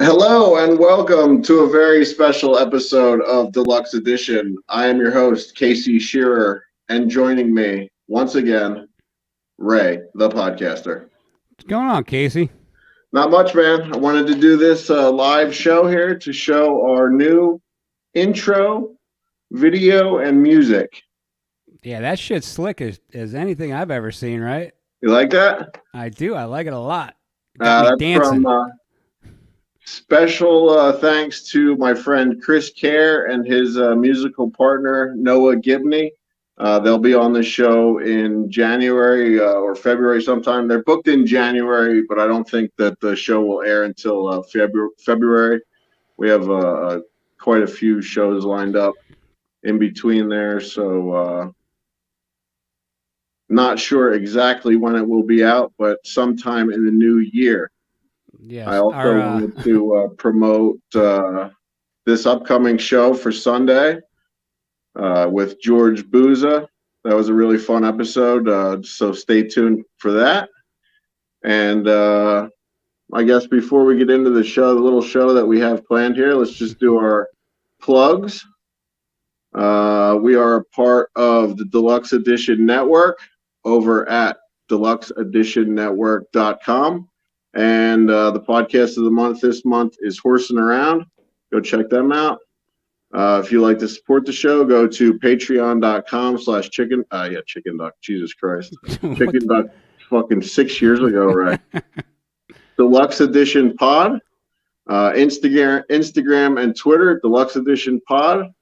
Hello and welcome to a very special episode of Deluxe Edition. I am your host, Casey Shearer, and joining me once again, Ray, the podcaster. What's going on, Casey? Not much, man. I wanted to do this live show here to show our new intro, video, and music. Yeah, that shit's slick as anything I've ever seen, right? You like that? I do. I like it a lot. Got me That's dancing. from special thanks to my friend Chris Kerr and his musical partner, Noah Gibney. They'll be on the show in January or February sometime. They're booked in January, but I don't think that the show will air until February. We have quite a few shows lined up in between there, so not sure exactly when it will be out, but sometime in the new year. Yes. I also wanted to promote this upcoming show for Sunday with George Booza. That was a really fun episode, so stay tuned for that. And I guess before we get into the show, the little show that we have planned here, let's just do our plugs. We are a part of the Deluxe Edition Network over at deluxeeditionnetwork.com. And the podcast of the month this month is Horsing Around. Go check them out. If you like to support the show, go to patreon.com/chicken. Chicken duck. Jesus Christ. Chicken duck fucking 6 years ago, right? Deluxe Edition Pod. Instagram and Twitter, Deluxe Edition Pod.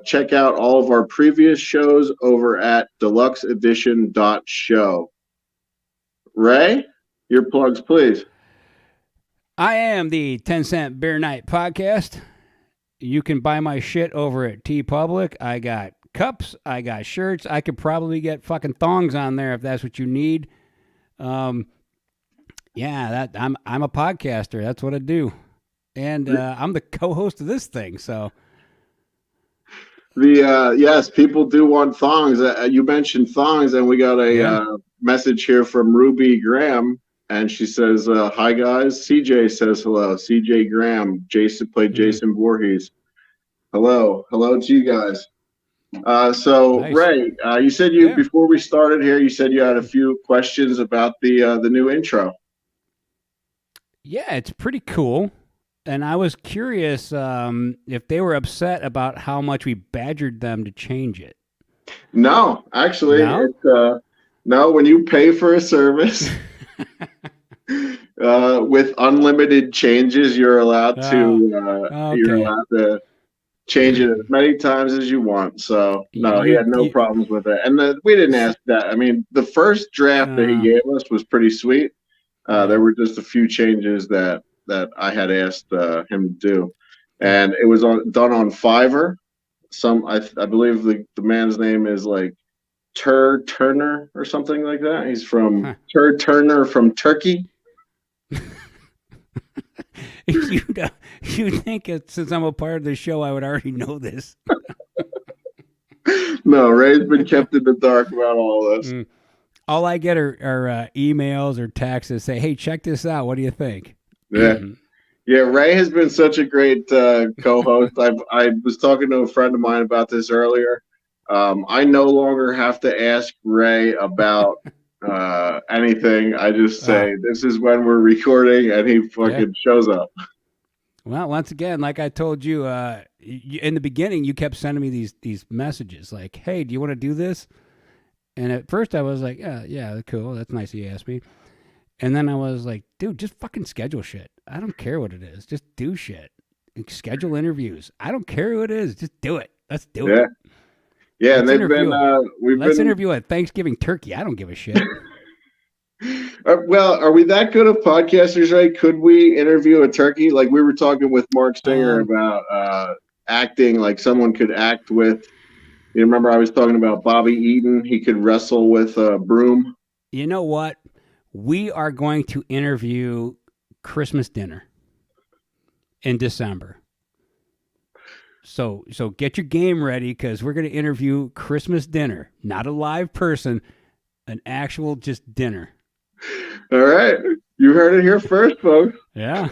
Check out all of our previous shows over at deluxeedition.show. Ray? Your plugs, please. I am the 10 Cent Beer Night podcast. You can buy my shit over at TeePublic. I got cups. I got shirts. I could probably get fucking thongs on there if that's what you need. I'm a podcaster. That's what I do. And I'm the co-host of this thing, so... Yes, people do want thongs. You mentioned thongs, and we got a message here from Ruby Graham. And she says, hi, guys. CJ says hello. CJ Graham. Jason played Jason Voorhees. Hello. Hello to you guys. Nice. Ray, you said before we started here, you said you had a few questions about the new intro. Yeah, it's pretty cool. And I was curious if they were upset about how much we badgered them to change it. No, actually, no, when you pay for a service... with unlimited changes, you're allowed to change it as many times as you want. So no, he had no problems with it, and we didn't ask that. I mean, the first draft that he gave us was pretty sweet. There were just a few changes that I had asked him to do, and it was done on Fiverr. I believe the man's name is like Turner or something like that. He's from Turner from Turkey. You think since I'm a part of the show, I would already know this? No, Ray's been kept in the dark about all this. All I get are emails or texts that say, "Hey, check this out. What do you think?" Yeah. Yeah, Ray has been such a great co-host. I was talking to a friend of mine about this earlier. I no longer have to ask Ray about anything. I just say, this is when we're recording, and he fucking shows up. Well, once again, like I told you, in the beginning, you kept sending me these messages like, hey, do you want to do this? And at first I was like, yeah, cool. That's nice you asked me. And then I was like, dude, just fucking schedule shit. I don't care what it is. Just do shit. Schedule interviews. I don't care who it is. Just do it. Let's do it. Yeah, and let's interview a Thanksgiving turkey. I don't give a shit. Well, are we that good of podcasters, right? Could we interview a turkey? Like we were talking with Mark Stinger about acting, like someone could act with. You remember I was talking about Bobby Eaton? He could wrestle with a broom. You know what? We are going to interview Christmas dinner in December. So get your game ready because we're going to interview Christmas dinner, not a live person, an actual just dinner. All right. You heard it here first, folks. Yeah.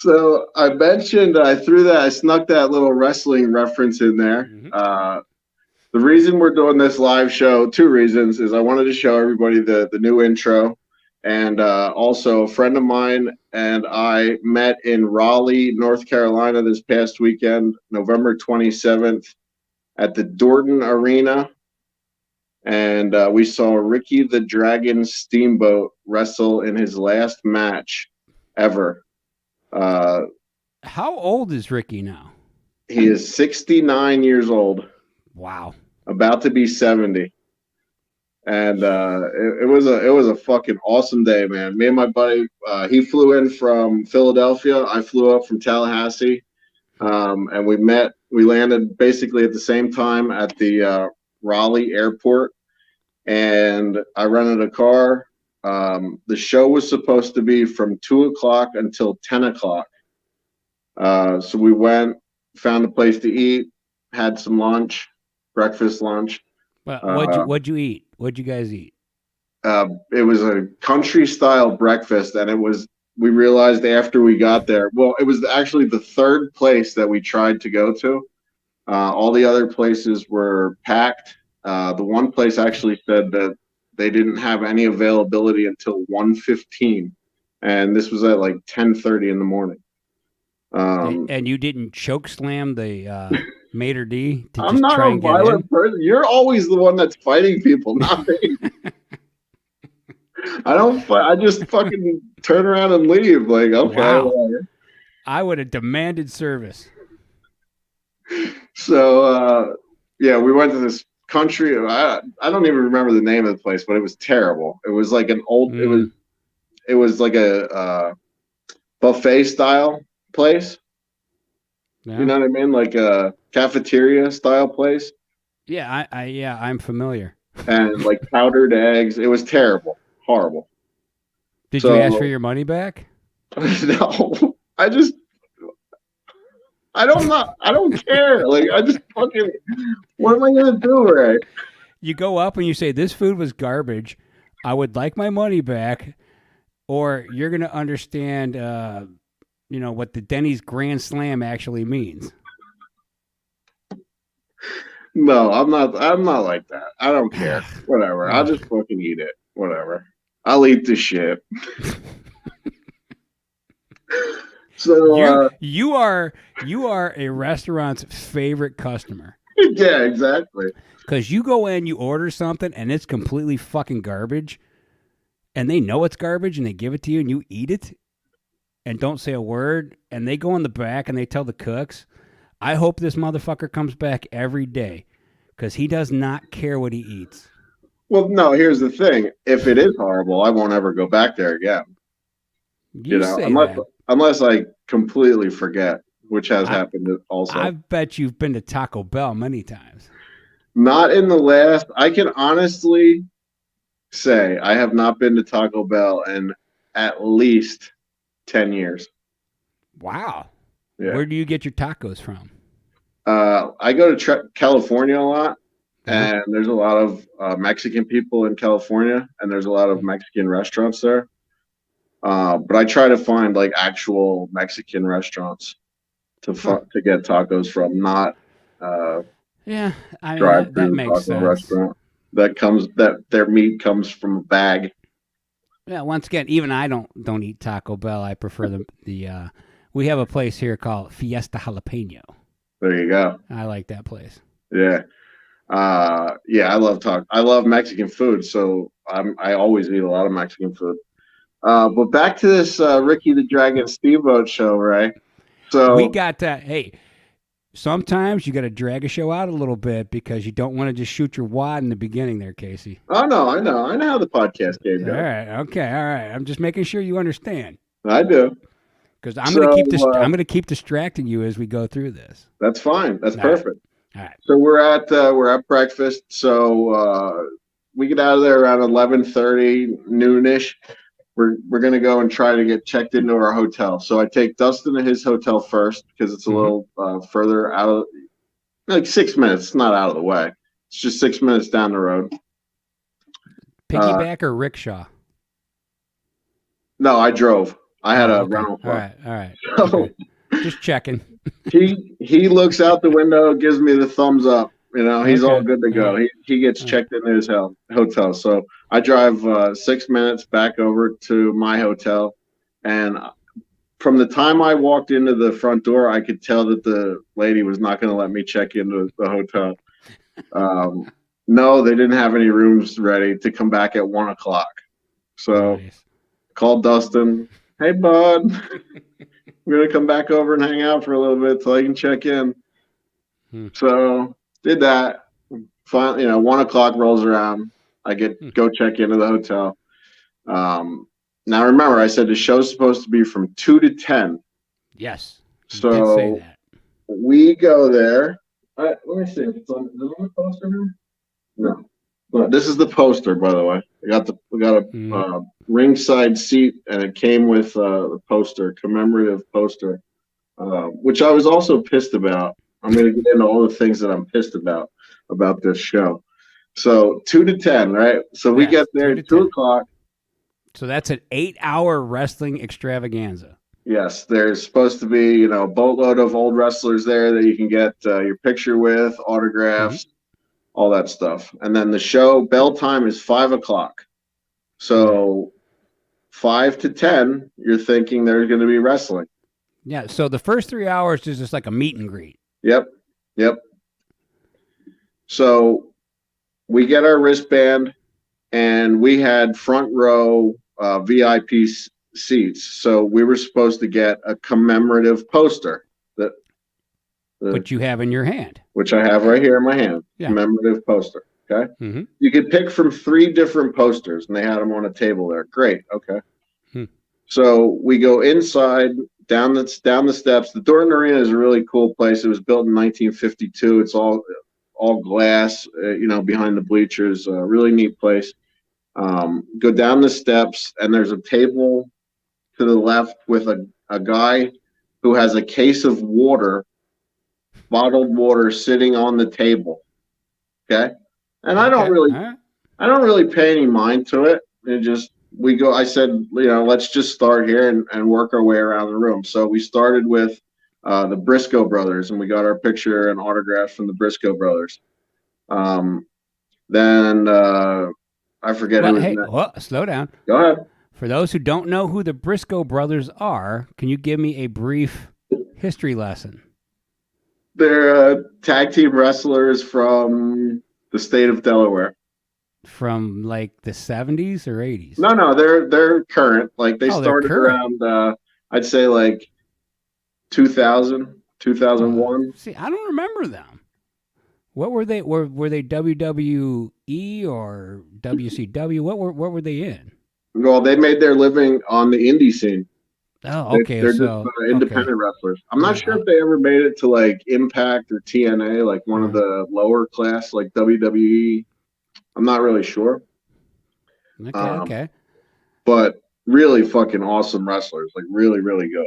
So I mentioned I snuck that little wrestling reference in there. The reason we're doing this live show, two reasons, is I wanted to show everybody the new intro, and also a friend of mine and I met in Raleigh, North Carolina this past weekend, November 27th, at the Dorton Arena, and we saw Ricky the Dragon Steamboat wrestle in his last match ever. How old is Ricky now? He is 69 years old. Wow. About to be 70. And it was a fucking awesome day, man. Me and my buddy, he flew in from Philadelphia. I flew up from Tallahassee. And we landed basically at the same time at the Raleigh airport. And I rented a car. The show was supposed to be from 2 o'clock until 10 o'clock. So we went, found a place to eat, had some lunch, breakfast, lunch. What'd you eat? What'd you guys eat? It was a country style breakfast, and we realized after we got there, well, it was actually the third place that we tried to go to. All the other places were packed. The one place actually said that they didn't have any availability until 1:15, and this was at like 10:30 in the morning. And you didn't choke slam the maitre d' to I'm just not try a and get violent in? person. You're always the one that's fighting people, not me. I don't fight. I just fucking turn around and leave. Like, okay. Wow. Whatever. I would have demanded service. So, yeah, we went to this country. I don't even remember the name of the place, but it was terrible. It was like an old. It was like a buffet style place. Yeah. You know what I mean? Like a cafeteria style place. Yeah, I'm familiar. And like powdered eggs. It was terrible. Horrible. Did you ask for your money back? No. I don't care. Like, I just fucking, what am I going to do, Ray? You go up and you say, this food was garbage. I would like my money back. Or you're going to understand, what the Denny's Grand Slam actually means. No, I'm not like that. I don't care. Whatever. I'll just fucking eat it. Whatever. I'll eat the shit. So you are a restaurant's favorite customer. Yeah, exactly. Because you go in, you order something, and it's completely fucking garbage, and they know it's garbage, and they give it to you, and you eat it, and don't say a word, and they go in the back, and they tell the cooks, I hope this motherfucker comes back every day, because he does not care what he eats. Well, no, here's the thing. If it is horrible, I won't ever go back there again. Unless I completely forget, which has happened also. I bet you've been to Taco Bell many times. Not in the last. I can honestly say I have not been to Taco Bell in at least 10 years. Wow. Yeah. Where do you get your tacos from? I go to California a lot. And there's a lot of Mexican people in California, and there's a lot of Mexican restaurants there. But I try to find like actual Mexican restaurants to get tacos from, not drive through makes sense. Restaurant that their meat comes from a bag. Yeah, once again, even I don't eat Taco Bell. I prefer the we have a place here called Fiesta Jalapeno. There you go. I like that place. Yeah. I love Mexican food, so I always eat a lot of Mexican food. But back to this Ricky the Dragon Steamboat show, right? So we got that. Hey, sometimes you got to drag a show out a little bit because you don't want to just shoot your wad in the beginning there, Casey. Oh no, I know how the podcast game goes. All right. I'm just making sure you understand. I do. Because I'm going to keep distracting you as we go through this. That's fine. That's perfect. All right. So we're at breakfast. So we get out of there around 11:30, noonish. We're gonna go and try to get checked into our hotel. So I take Dustin to his hotel first because it's a little further out of, like 6 minutes. It's not out of the way. It's just 6 minutes down the road. Piggyback or rickshaw? No, I drove. I had a okay. rental car. All right. So Okay. Just checking. he looks out the window, gives me the thumbs up. He's all good to go. Right. He gets checked into his hotel. So I drive 6 minutes back over to my hotel, and from the time I walked into the front door, I could tell that the lady was not going to let me check into the hotel. No, they didn't have any rooms ready to come back at 1:00. So Nice. called Dustin. Hey, bud, we're going to come back over and hang out for a little bit till I can check in. So did that. Finally, 1:00 rolls around. I go check into the hotel. Now remember, I said the show's supposed to be from 2 to 10. Yes. You So did say that. we go there. Let me see if it's on the poster here. No. This is the poster, by the way. We got a ringside seat, and it came with the poster, commemorative poster, which I was also pissed about. I'm going to get into all the things that I'm pissed about this show. So 2 to 10, right? So we get there at 2:00. So that's an 8-hour wrestling extravaganza. Yes, there's supposed to be, a boatload of old wrestlers there that you can get your picture with, autographs, all that stuff. And then the show bell time is 5:00. So 5 to 10, you're thinking there's going to be wrestling. Yeah. So the first 3 hours is just like a meet and greet. Yep. So we get our wristband, and we had front row VIP seats. So we were supposed to get a commemorative poster which you have in your hand. Which I have right here in my hand. Yeah. Commemorative poster. Okay. Mm-hmm. You could pick from 3 different posters, and they had them on a table there. Great. Okay. So we go inside, down the steps. The Dorton Arena is a really cool place. It was built in 1952. It's all glass, behind the bleachers. Really neat place. Go down the steps, and there's a table to the left with a guy who has a case of water, bottled water, sitting on the table. Okay. And I don't really pay any mind to it. I said, let's just start here and work our way around the room. So we started with the Briscoe brothers, and we got our picture and autograph from the Briscoe brothers. Then I forget who was next. Slow down. Go ahead. For those who don't know who the Briscoe brothers are, can you give me a brief history lesson? They're tag team wrestlers from the state of Delaware. From like the 70s or 80s? No, they're current. Like they started around I'd say like 2000, 2001. See, I don't remember them. What were they? Were they WWE or WCW? What were they in? Well, they made their living on the indie scene. Oh, okay. They're just independent wrestlers. I'm not sure if they ever made it to like Impact or TNA, like one of the lower class, like WWE. I'm not really sure. Okay. But really fucking awesome wrestlers, like really, really good.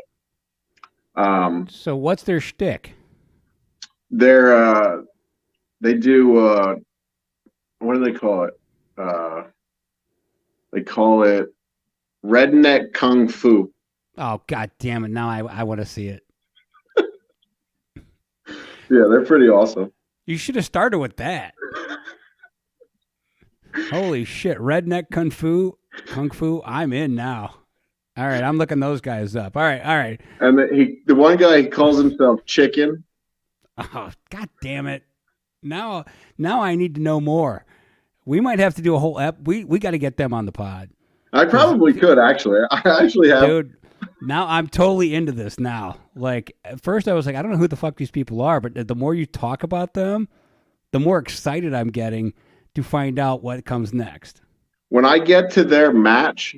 So what's their shtick? They do what do they call it? They call it redneck kung fu. Oh, God damn it. Now I want to see it. Yeah, they're pretty awesome. You should have started with that. Holy shit. Redneck kung fu. I'm in now. All right. I'm looking those guys up. All right. And the one guy, he calls himself Chicken. Oh, God damn it. Now I need to know more. We might have to do a whole we got to get them on the pod. I probably could, actually. I actually have. Dude, now I'm totally into this now. Like, at first I was like, I don't know who the fuck these people are, but the more you talk about them, the more excited I'm getting to find out what comes next. When I get to their match,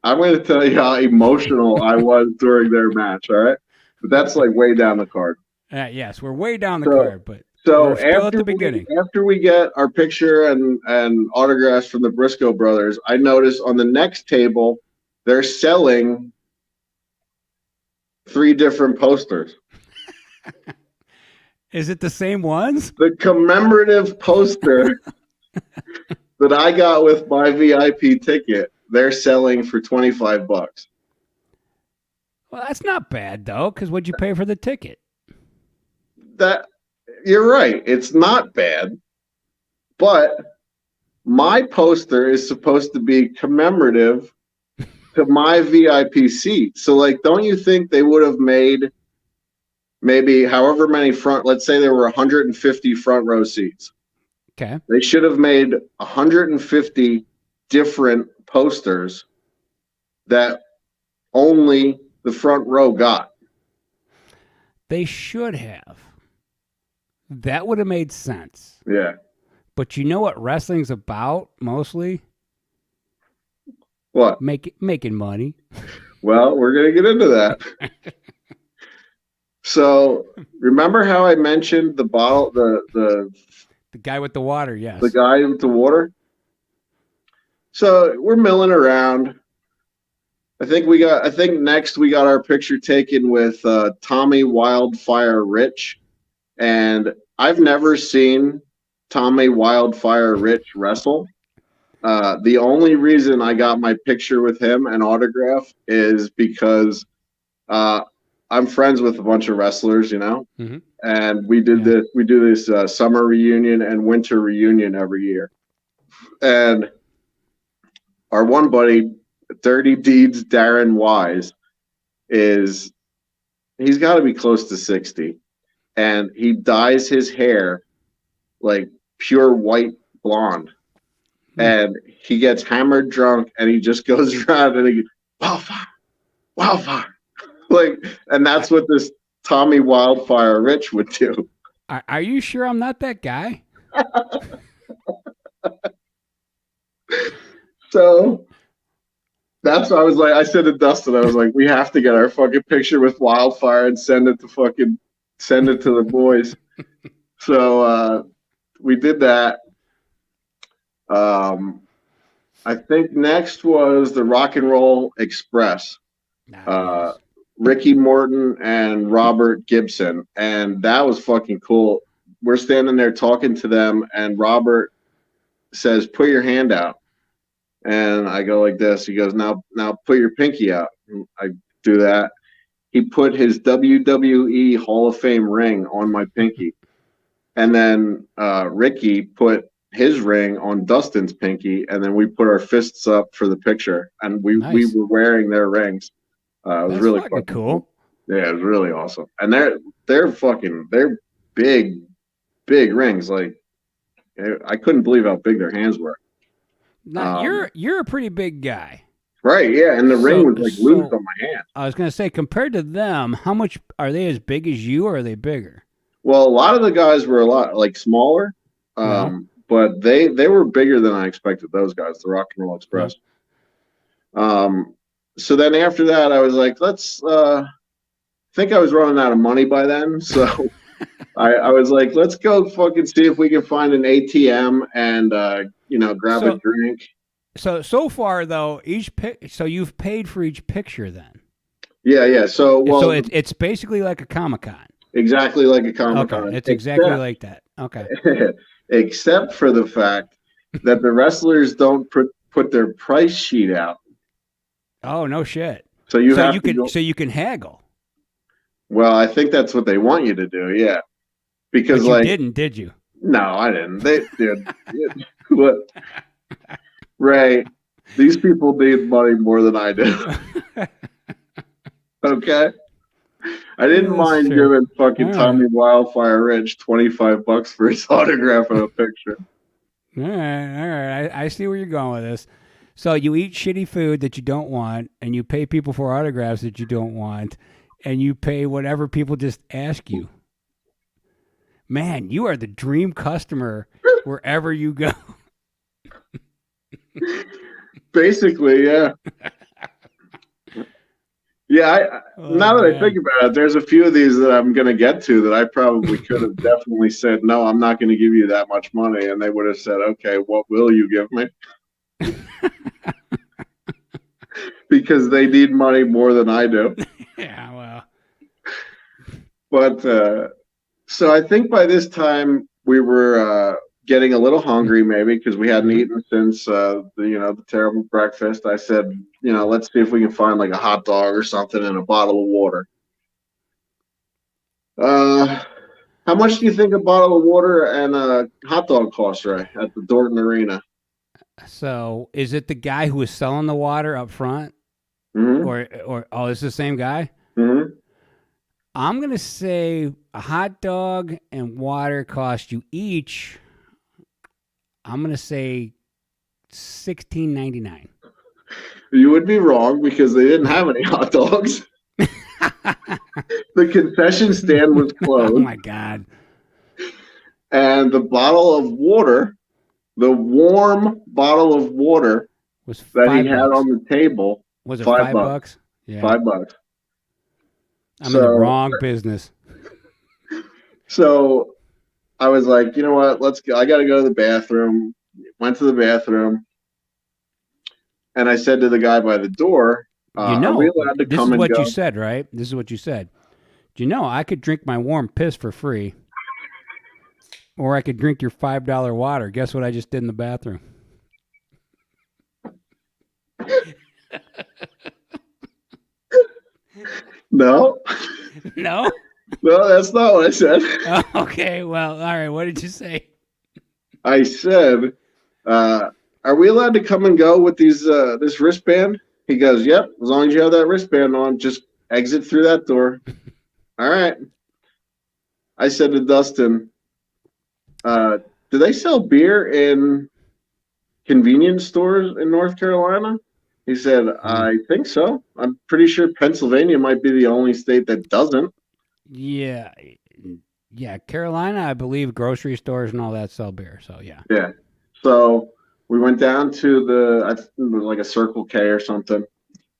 I'm going to tell you how emotional I was during their match, all right? But that's like way down the card. Yes, we're way down the card, but so we're still at the beginning. After we get our picture and autographs from the Briscoe brothers, I notice on the next table, they're selling 3 different posters. Is it the same ones? The commemorative poster that I got with my VIP ticket, they're selling for $25. Well, that's not bad though, because what'd you pay for the ticket? That you're right. It's not bad, but my poster is supposed to be commemorative to my VIP seat. So, like, don't you think they would have made maybe however many front, let's say there were 150 front row seats. Okay. They should have made 150 different posters that only the front row got. They should have. That would have made sense. Yeah. But you know what wrestling's about mostly? What? Making money. Well, we're going to get into that. So, remember how I mentioned the bottle, the guy with the water, yes. The guy with the water? So, we're milling around. I think next we got our picture taken with Tommy Wildfire Rich. And I've never seen Tommy Wildfire Rich wrestle. The only reason I got my picture with him and autograph is because I'm friends with a bunch of wrestlers, you know, and we do this summer reunion and winter reunion every year. And our one buddy, Dirty Deeds Darren Wise, he's got to be close to 60, and he dyes his hair like pure white blonde. And he gets hammered drunk, and he just goes around and he goes, wildfire. Like, and that's what this Tommy Wildfire Rich would do. Are you sure I'm not that guy? So that's what I said to Dustin, I was like, we have to get our fucking picture with Wildfire and send it to the boys. So we did that. I think next was the Rock and Roll Express. Nice. Ricky Morton and Robert Gibson, and that was fucking cool. We're standing there talking to them, and Robert says, "Put your hand out," and I go like this. He goes, "Now, put your pinky out." I do that. He put his WWE Hall of Fame ring on my pinky, and then Ricky put his ring on Dustin's pinky, and then we put our fists up for the picture, and we were wearing their rings. It was That's really fucking cool. Yeah, it was really awesome. And they're big rings. Like, I couldn't believe how big their hands were. Now, you're a pretty big guy. Right, yeah, and the ring was like loose on my hand. I was going to say, compared to them, how much are they as big as you, or are they bigger? Well, a lot of the guys were a lot like smaller, but they were bigger than I expected. Those guys, the Rock and Roll Express. So then after that, I was like, I think I was running out of money by then. So I was like, let's go fucking see if we can find an ATM and, grab a drink. So far though, so you've paid for each picture then? Yeah. So it's basically like a Comic-Con. Exactly like a Comic-Con. Okay, it's exactly like that. Okay. Except for the fact that the wrestlers don't put their price sheet out. Oh, no shit. So you can haggle. Well, I think that's what they want you to do, yeah. Because but you didn't, did you? No, I didn't. They did. Look, Ray, these people need money more than I do. Okay? I didn't mind giving fucking Tommy Wildfire Rich $25 for his autograph and a picture. All right. I see where you're going with this. So you eat shitty food that you don't want, and you pay people for autographs that you don't want, and you pay whatever people just ask you. Man, you are the dream customer wherever you go. Basically, yeah. Yeah, now that I think about it, there's a few of these that I'm going to get to that I probably could have definitely said, no, I'm not going to give you that much money. And they would have said, okay, what will you give me? Because they need money more than I do. Yeah, well. But so I think by this time we were getting a little hungry, maybe because we hadn't eaten since the terrible breakfast. I said, let's see if we can find like a hot dog or something and a bottle of water. How much do you think a bottle of water and a hot dog costs, Ray, at the Dorton Arena? So, is it the guy who was selling the water up front, or it's the same guy? Mm-hmm. I'm gonna say a hot dog and water cost you each. I'm gonna say $16.99. You would be wrong because they didn't have any hot dogs. The concession stand was closed. Oh my God. And the bottle of water, the warm bottle of water was that he had on the table, was it $5? Yeah. $5. I'm in the wrong business. So I was like, you know what? Let's go. I got to go to the bathroom. Went to the bathroom. And I said to the guy by the door, are we allowed to come and go? This is what you said, right? This is what you said. Do you know I could drink my warm piss for free? Or I could drink your $5 water. Guess what I just did in the bathroom? No. No? No, that's not what I said. Oh, okay, well, all right. What did you say? I said, are we allowed to come and go with this wristband? He goes, yep, as long as you have that wristband on, just exit through that door. All right. I said to Dustin, do they sell beer in convenience stores in North Carolina? He said, I think so. I'm pretty sure Pennsylvania might be the only state that doesn't. Yeah. Yeah, Carolina, I believe grocery stores and all that sell beer, so yeah. Yeah. So we went down to I think it was like a Circle K or something,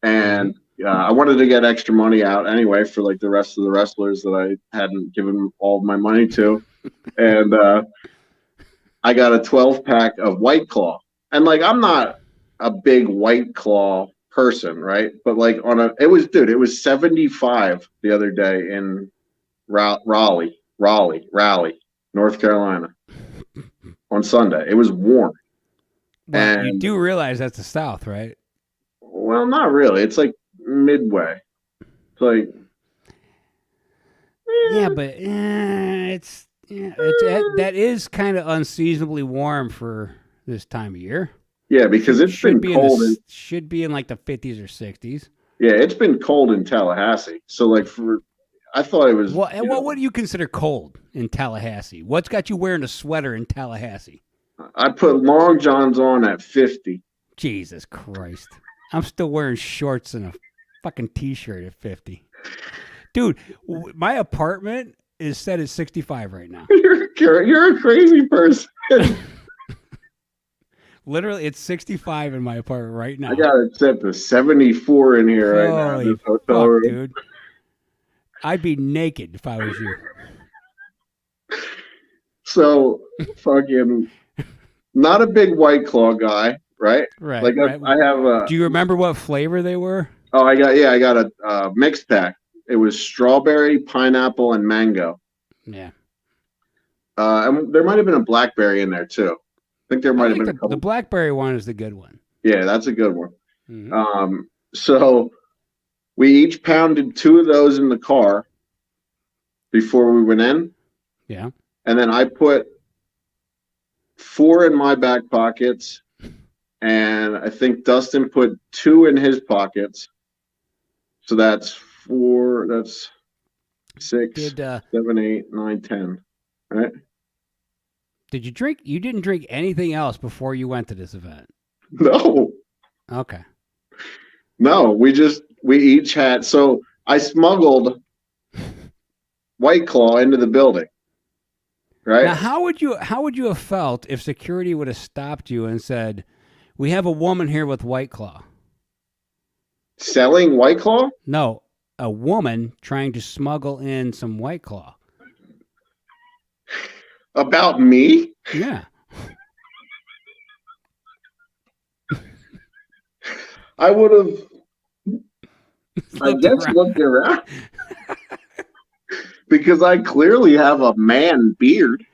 and I wanted to get extra money out anyway for like the rest of the wrestlers that I hadn't given all my money to, and I got a 12-pack of White Claw, and like I'm not a big White Claw person, right? But like it was 75 the other day in Raleigh, North Carolina, on Sunday. It was warm. Well, and you do realize that's the South, right? Well, not really. It's like midway. It's like yeah, but that is kind of unseasonably warm for this time of year. Yeah, because it's been cold. Should be in like the 50s or 60s. Yeah, it's been cold in Tallahassee. So like I thought it was. Well, what do you consider cold in Tallahassee? What's got you wearing a sweater in Tallahassee? I put long johns on at 50. Jesus Christ. I'm still wearing shorts and a fucking t-shirt at 50. Dude, my apartment is set at 65 right now. You're a crazy person. Literally, it's 65 in my apartment right now. I got it set to 74 in here right now. Holy fuck, dude. I'd be naked if I was you. So, fucking, not a big White Claw guy, right? Right. Like right. I have a. Do you remember what flavor they were? Oh, I got a mixed pack. It was strawberry, pineapple, and mango. Yeah. And there might have been a blackberry in there too. I think there might have been a couple. The blackberry one is the good one. Yeah, that's a good one. Mm-hmm. So we each pounded 2 of those in the car before we went in. Yeah. And then I put 4 in my back pockets, and I think Dustin put 2 in his pockets. So that's 4. That's 6, 7, 8, 9, 10. Right? Did you drink? You didn't drink anything else before you went to this event? No. Okay. No, we each had. So I smuggled White Claw into the building. Right. Now, how would you have felt if security would have stopped you and said, "We have a woman here with White Claw"? Selling White Claw? No, a woman trying to smuggle in some White Claw. About me? Yeah. I would have, I guess, looked around. Because I clearly have a man beard.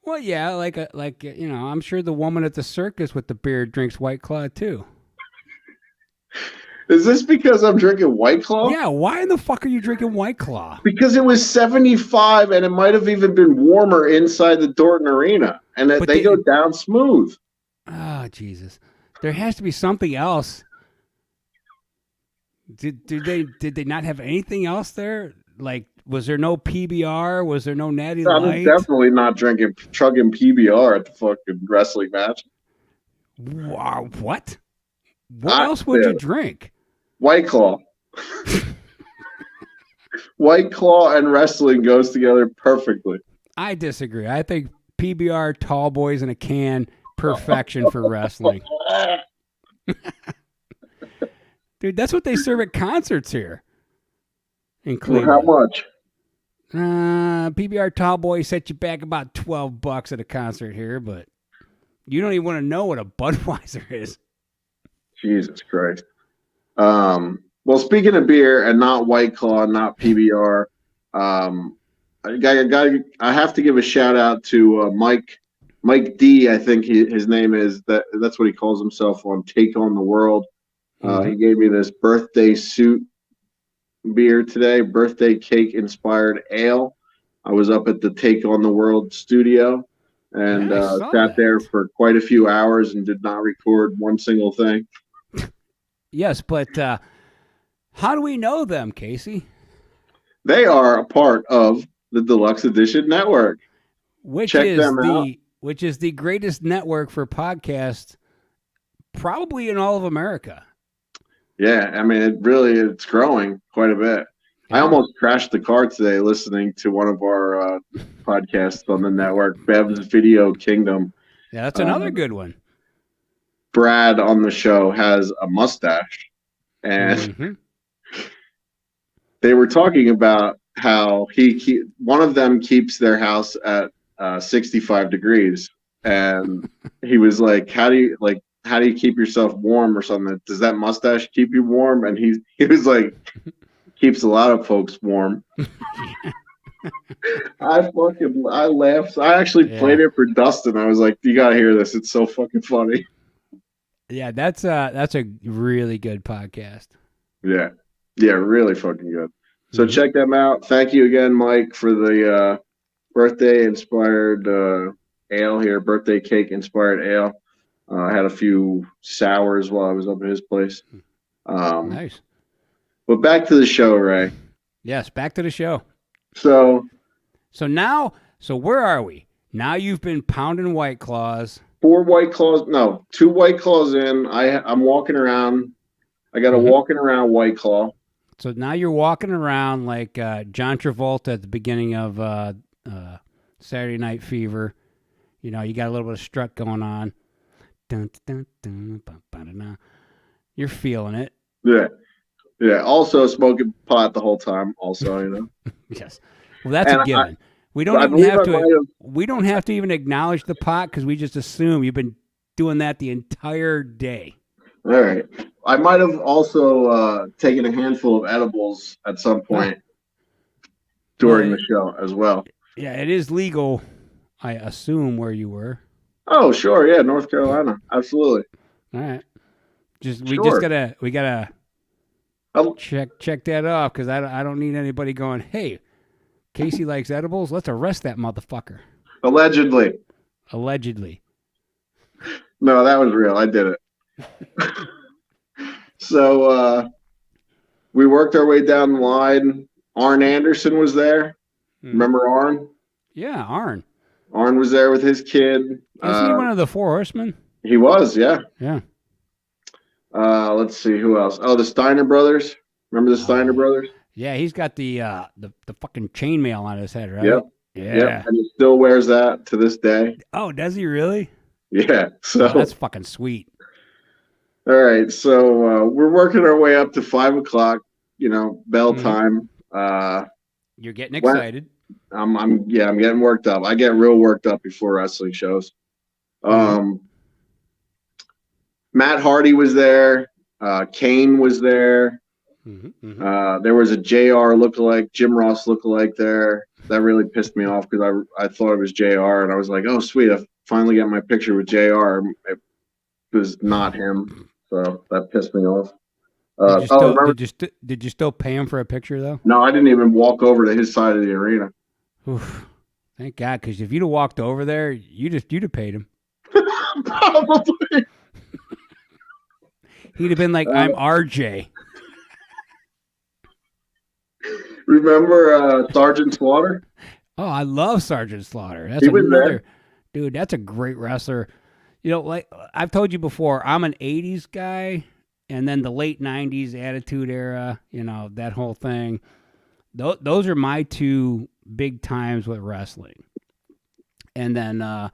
Well, yeah, I'm sure the woman at the circus with the beard drinks White Claw too. Is this because I'm drinking White Claw? Yeah, why in the fuck are you drinking White Claw? Because it was 75 and it might have even been warmer inside the Dorton Arena, and that they go down smooth. Oh, Jesus. There has to be something else. Did they not have anything else there? Like, was there no PBR? Was there no Natty Light? I'm definitely not chugging PBR at the fucking wrestling match. Wow, what? What else would you drink? White Claw. White Claw and wrestling goes together perfectly. I disagree. I think PBR, tall boys in a can, perfection for wrestling. Dude, that's what they serve at concerts here in Cleveland. How much? PBR tall boy set you back about $12 at a concert here, but you don't even want to know what a Budweiser is. Jesus Christ. Well, speaking of beer and not White Claw, not PBR, I have to give a shout out to Mike D. I think his name is that's what he calls himself on Take on the World. He gave me this birthday suit beer today, birthday cake inspired ale. I was up at the Take on the World studio and sat there for quite a few hours and did not record one single thing. Yes, but how do we know them, Casey? They are a part of the Deluxe Edition Network. Which is the greatest network for podcasts probably in all of America. Yeah, I mean, it's growing quite a bit. Yeah. I almost crashed the car today listening to one of our podcasts on the network, Bev's Video Kingdom. Yeah, that's another good one. Brad on the show has a mustache, and they were talking about how one of them keeps their house at 65 degrees, and he was like, how do you keep yourself warm or something? Does that mustache keep you warm? And he was like, keeps a lot of folks warm. I laughed. I actually played it for Dustin. I was like, you gotta hear this. It's so fucking funny. Yeah, that's a really good podcast. Yeah, really fucking good. So check them out. Thank you again, Mike, for the birthday inspired ale here, birthday cake inspired ale. I had a few sours while I was up at his place. Nice. But back to the show, Ray. Yes, back to the show. So where are we? Now you've been pounding White Claws. 2 White Claws in. I'm walking around. I got a walking around White Claw. So now you're walking around like John Travolta at the beginning of Saturday Night Fever. You know, you got a little bit of strut going on. Dun, dun, dun, dun, dun, dun, dun. You're feeling it. Yeah. Also smoking pot the whole time. Also, you know. Yes. Well, that's a given. We don't have to even acknowledge the pot because we just assume you've been doing that the entire day. All right. I might have also taken a handful of edibles at some point during the show as well. Yeah, it is legal, I assume, where you were. Oh, sure. Yeah, North Carolina. Absolutely. All right. We gotta check that off because I don't need anybody going, hey, Casey likes edibles. Let's arrest that motherfucker. Allegedly. No, that was real. I did it. So we worked our way down the line. Arn Anderson was there. Remember Arn? Yeah, Arn. Arn was there with his kid. Isn't he one of the Four Horsemen? He was, yeah. Yeah. Let's see who else. Oh, the Steiner brothers. Remember the Steiner brothers? Yeah, he's got the fucking chainmail on his head, right? Yep. Yeah. Yep. And he still wears that to this day. Oh, does he really? Yeah. So that's fucking sweet. All right, so we're working our way up to 5 o'clock. You know, bell time. You're getting excited. I'm getting worked up. I get real worked up before wrestling shows. Matt Hardy was there. Kane was there. There was a JR lookalike, Jim Ross lookalike there. that really pissed me off because I thought it was JR, and I was like, oh sweet, I finally got my picture with JR. It was not him, so that pissed me off. Remember? Did you still pay him for a picture though? No, I didn't even walk over to his side of the arena. Oof. Thank God, because if you'd have walked over there, you'd have paid him. Probably. He'd have been like, I'm RJ. Remember Sergeant Slaughter? Oh, I love Sergeant Slaughter. That's another dude. That's a great wrestler. You know, like I've told you before, I'm an '80s guy, and then the late '90s Attitude Era. You know, that whole thing. Those are my two big times with wrestling. And then a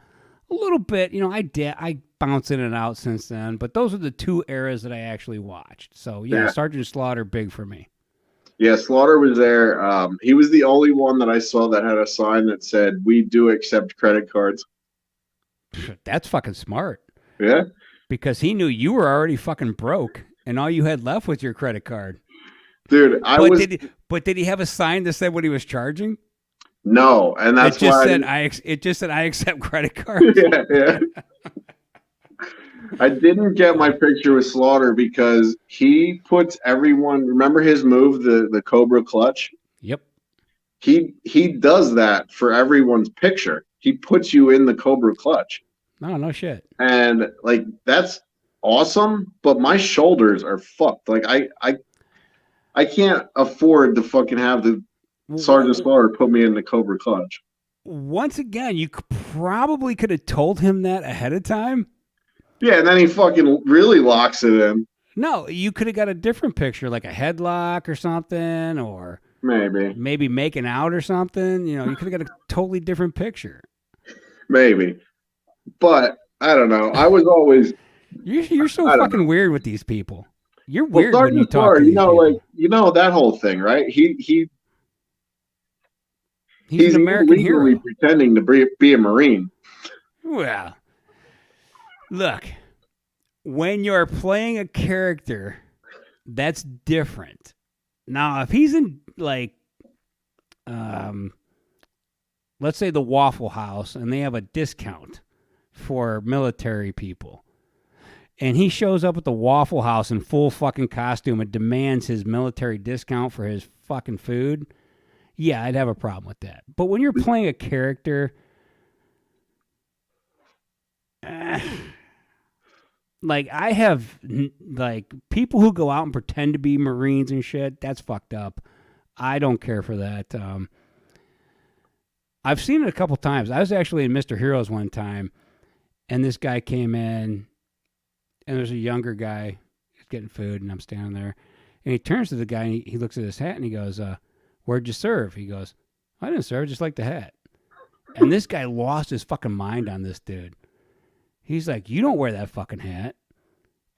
little bit, you know, I bounce in and out since then, but those are the two eras that I actually watched. So yeah. Sergeant Slaughter, big for me. Yeah, Slaughter was there. He was the only one that I saw that had a sign that said, "We do accept credit cards." That's fucking smart. Yeah. Because he knew you were already fucking broke, and all you had left was your credit card. Dude, But did he have a sign that said what he was charging? No, and that's why it just said I accept credit cards. Yeah. I didn't get my picture with Slaughter because he puts everyone. Remember his move, the Cobra Clutch? Yep. He does that for everyone's picture. He puts you in the Cobra Clutch. No shit. And like that's awesome, but my shoulders are fucked. Like I can't afford to fucking have the Sergeant Slaughter put me in the Cobra Clutch. Once again, you probably could have told him that ahead of time. Yeah, and then he fucking really locks it in. No, you could have got a different picture, like a headlock or something, or maybe making out or something. You know, you could have got a totally different picture. Maybe, but I don't know. I was always you're so fucking weird with these people. You're weird when you talk. You know, people. Like you know that whole thing, right? He's an American hero, pretending to be a Marine. Well, look, when you're playing a character, that's different. Now, if he's in like, let's say the Waffle House, and they have a discount for military people, and he shows up at the Waffle House in full fucking costume and demands his military discount for his fucking food, yeah, I'd have a problem with that. But when you're playing a character, like I have like people who go out and pretend to be Marines and shit, that's fucked up. I don't care for that. I've seen it a couple times. I was actually in Mr. Heroes one time, and this guy came in, and there's a younger guy getting food, and I'm standing there, and he turns to the guy, and he looks at his hat, and he goes, where'd you serve? He goes, I didn't serve, just like the hat. And this guy lost his fucking mind on this dude. He's like, you don't wear that fucking hat.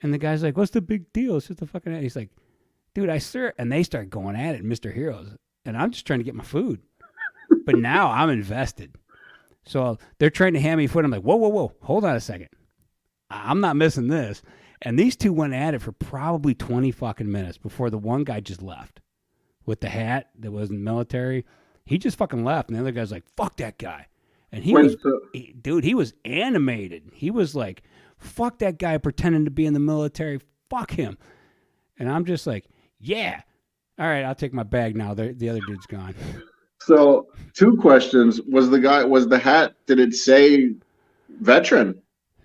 And the guy's like, what's the big deal? It's just a fucking hat. He's like, dude, I serve. And they start going at it, Mr. Heroes. And I'm just trying to get my food. But now I'm invested. So they're trying to hand me food. I'm like, whoa. Hold on a second. I'm not missing this. And these two went at it for probably 20 fucking minutes before the one guy just left with the hat that wasn't military. He just fucking left. And the other guy's like, fuck that guy. And he was animated. He was like, fuck that guy pretending to be in the military. Fuck him. And I'm just like, yeah. All right, I'll take my bag now. The other dude's gone. So, two questions. Was the hat, did it say veteran?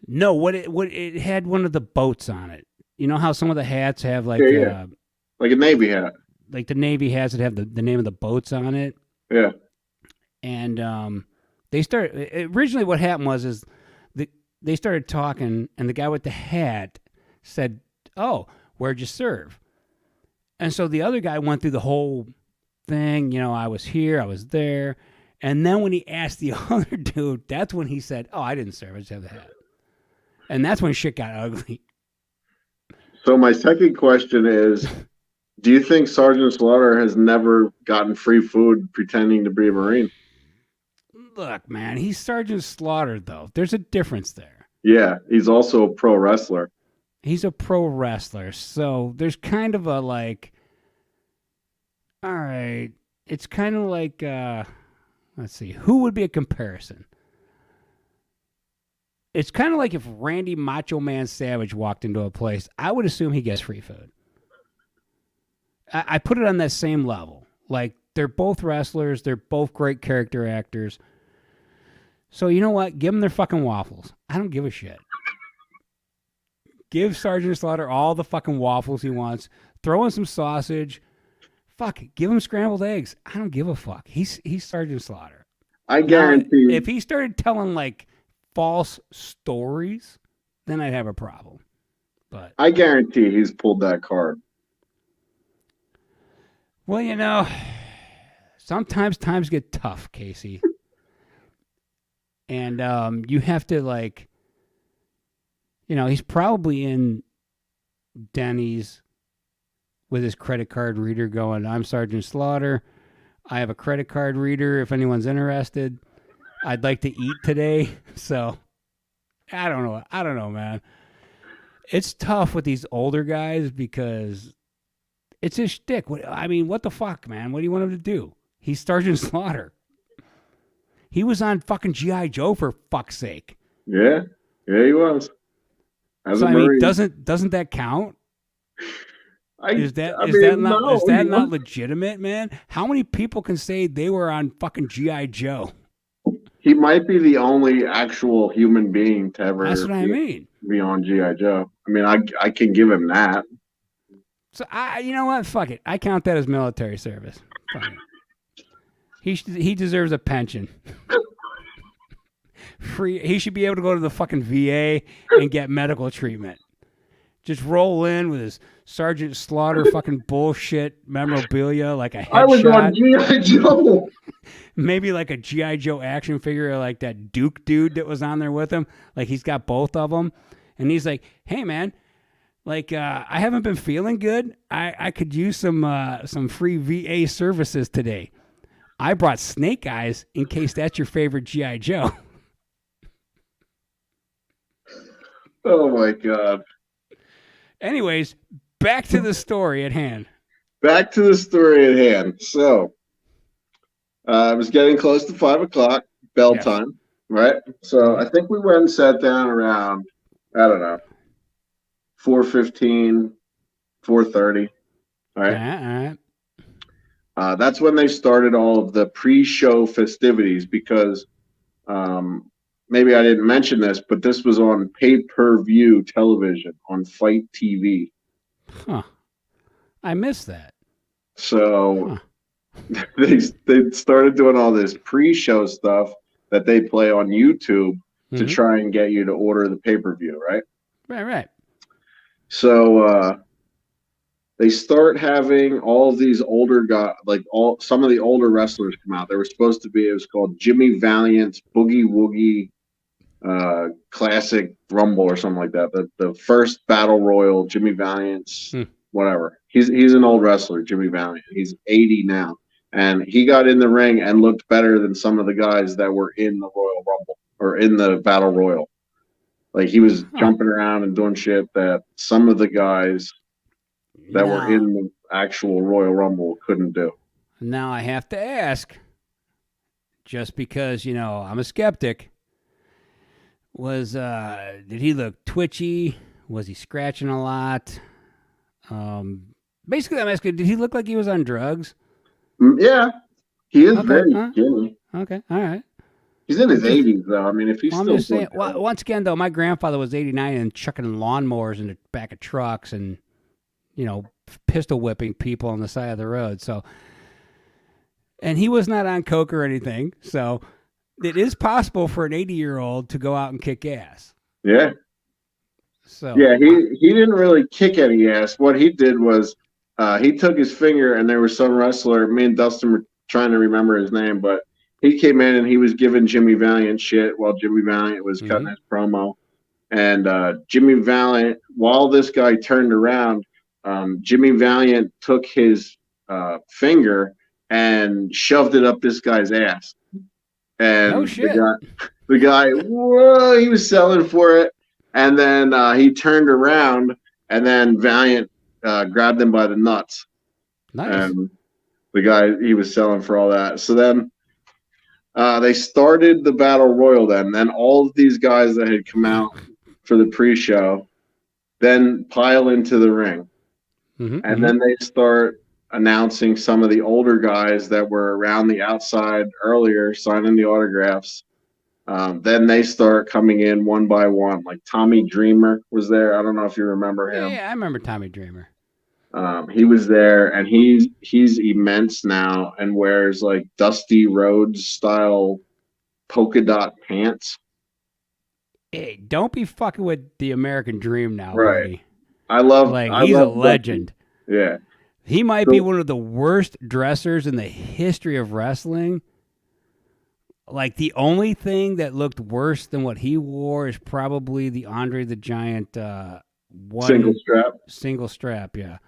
No, what it had one of the boats on it. You know how some of the hats have like like a Navy hat. Like the Navy hats that have the name of the boats on it. Yeah. And they started originally what happened was they started talking, and the guy with the hat said, "Oh, where'd you serve?" And so the other guy went through the whole thing. You know, I was here, I was there, and then when he asked the other dude, that's when he said, "Oh, I didn't serve. I just have the hat." And that's when shit got ugly. So my second question is, do you think Sergeant Slaughter has never gotten free food pretending to be a Marine? Look, man, he's Sergeant Slaughter, though. There's a difference there. Yeah, he's also a pro wrestler. He's a pro wrestler, so there's kind of a like, all right, it's kind of like, Let's see. Who would be a comparison? It's kind of like if Randy Macho Man Savage walked into a place. I would assume he gets free food. I put it on that same level. Like, they're both wrestlers. They're both great character actors. So you know what? Give them their fucking waffles. I don't give a shit. Give Sergeant Slaughter all the fucking waffles he wants. Throw in some sausage. Fuck it. Give him scrambled eggs. I don't give a fuck. He's Sergeant Slaughter. I guarantee. Now, if he started telling like false stories, then I'd have a problem. But I guarantee he's pulled that card. Well, you know, sometimes times get tough, Casey. And you have to, like, you know, he's probably in Denny's with his credit card reader going, I'm Sergeant Slaughter. I have a credit card reader if anyone's interested. I'd like to eat today. So, I don't know, man. It's tough with these older guys because it's his shtick. I mean, what the fuck, man? What do you want him to do? He's Sergeant Slaughter. He was on fucking G.I. Joe, for fuck's sake. Yeah, he was. So, I mean, doesn't that count? Is that not legitimate, man? How many people can say they were on fucking G.I. Joe? He might be the only actual human being to ever. That's what I mean. Be on G.I. Joe. I mean, I can give him that. So you know what? Fuck it. I count that as military service. Fuck it. He deserves a pension. Free. He should be able to go to the fucking VA and get medical treatment. Just roll in with his Sergeant Slaughter fucking bullshit memorabilia, like a headshot. I was on G.I. Joe. Maybe like a G.I. Joe action figure, like that Duke dude that was on there with him. Like, he's got both of them. And he's like, hey, man, like, I haven't been feeling good. I could use some free VA services today. I brought Snake Eyes in case that's your favorite G.I. Joe. Oh, my God. Anyways, back to the story at hand. So, I was getting close to 5 o'clock, bell time, right? So I think we went and sat down around, I don't know, 4:15, 4:30, all right? That's when they started all of the pre-show festivities because maybe I didn't mention this, but this was on pay-per-view television on Fight TV. Huh. I missed that. So they started doing all this pre-show stuff that they play on YouTube to try and get you to order the pay-per-view, right? Right. So they start having all these older guys, like some of the older wrestlers come out. They were supposed to be, it was called Jimmy Valiant's Boogie Woogie Classic Rumble or something like that. The first Battle Royal, Jimmy Valiant's whatever. He's an old wrestler, Jimmy Valiant. He's 80 now. And he got in the ring and looked better than some of the guys that were in the Royal Rumble or in the Battle Royal. Like, he was jumping around and doing shit that some of the guys that were in the actual Royal Rumble couldn't do. Now I have to ask, just because, you know, I'm a skeptic, did he look twitchy? Was he scratching a lot? Basically, I'm asking, did he look like he was on drugs? Yeah, he is very skinny. Okay, all right. He's in his 80s, though. I mean, if he's I'm still... just saying, once again, though, my grandfather was 89 and chucking lawnmowers in the back of trucks and, you know, pistol whipping people on the side of the road. So, and he was not on coke or anything. So it is possible for an 80-year-old to go out and kick ass. Yeah. So yeah, he didn't really kick any ass. What he did was he took his finger, and there was some wrestler. Me and Dustin were trying to remember his name, but he came in and he was giving Jimmy Valiant shit while Jimmy Valiant was cutting his promo. And Jimmy Valiant, while this guy turned around, Jimmy Valiant took his finger and shoved it up this guy's ass. And oh, shit. The guy, whoa, he was selling for it. And then he turned around, and then Valiant grabbed him by the nuts. Nice. And the guy, he was selling for all that. So then They started the battle royal then all of these guys that had come out for the pre-show then pile into the ring. And then they start announcing some of the older guys that were around the outside earlier, signing the autographs. Then they start coming in one by one. Like Tommy Dreamer was there. I don't know if you remember him. Yeah, I remember Tommy Dreamer. He was there, and he's immense now and wears like Dusty Rhodes style polka dot pants. Hey, don't be fucking with the American Dream now, right. buddy. He's a legend. Dusty. Yeah. He might be one of the worst dressers in the history of wrestling. Like, the only thing that looked worse than what he wore is probably the Andre the Giant Single strap, yeah.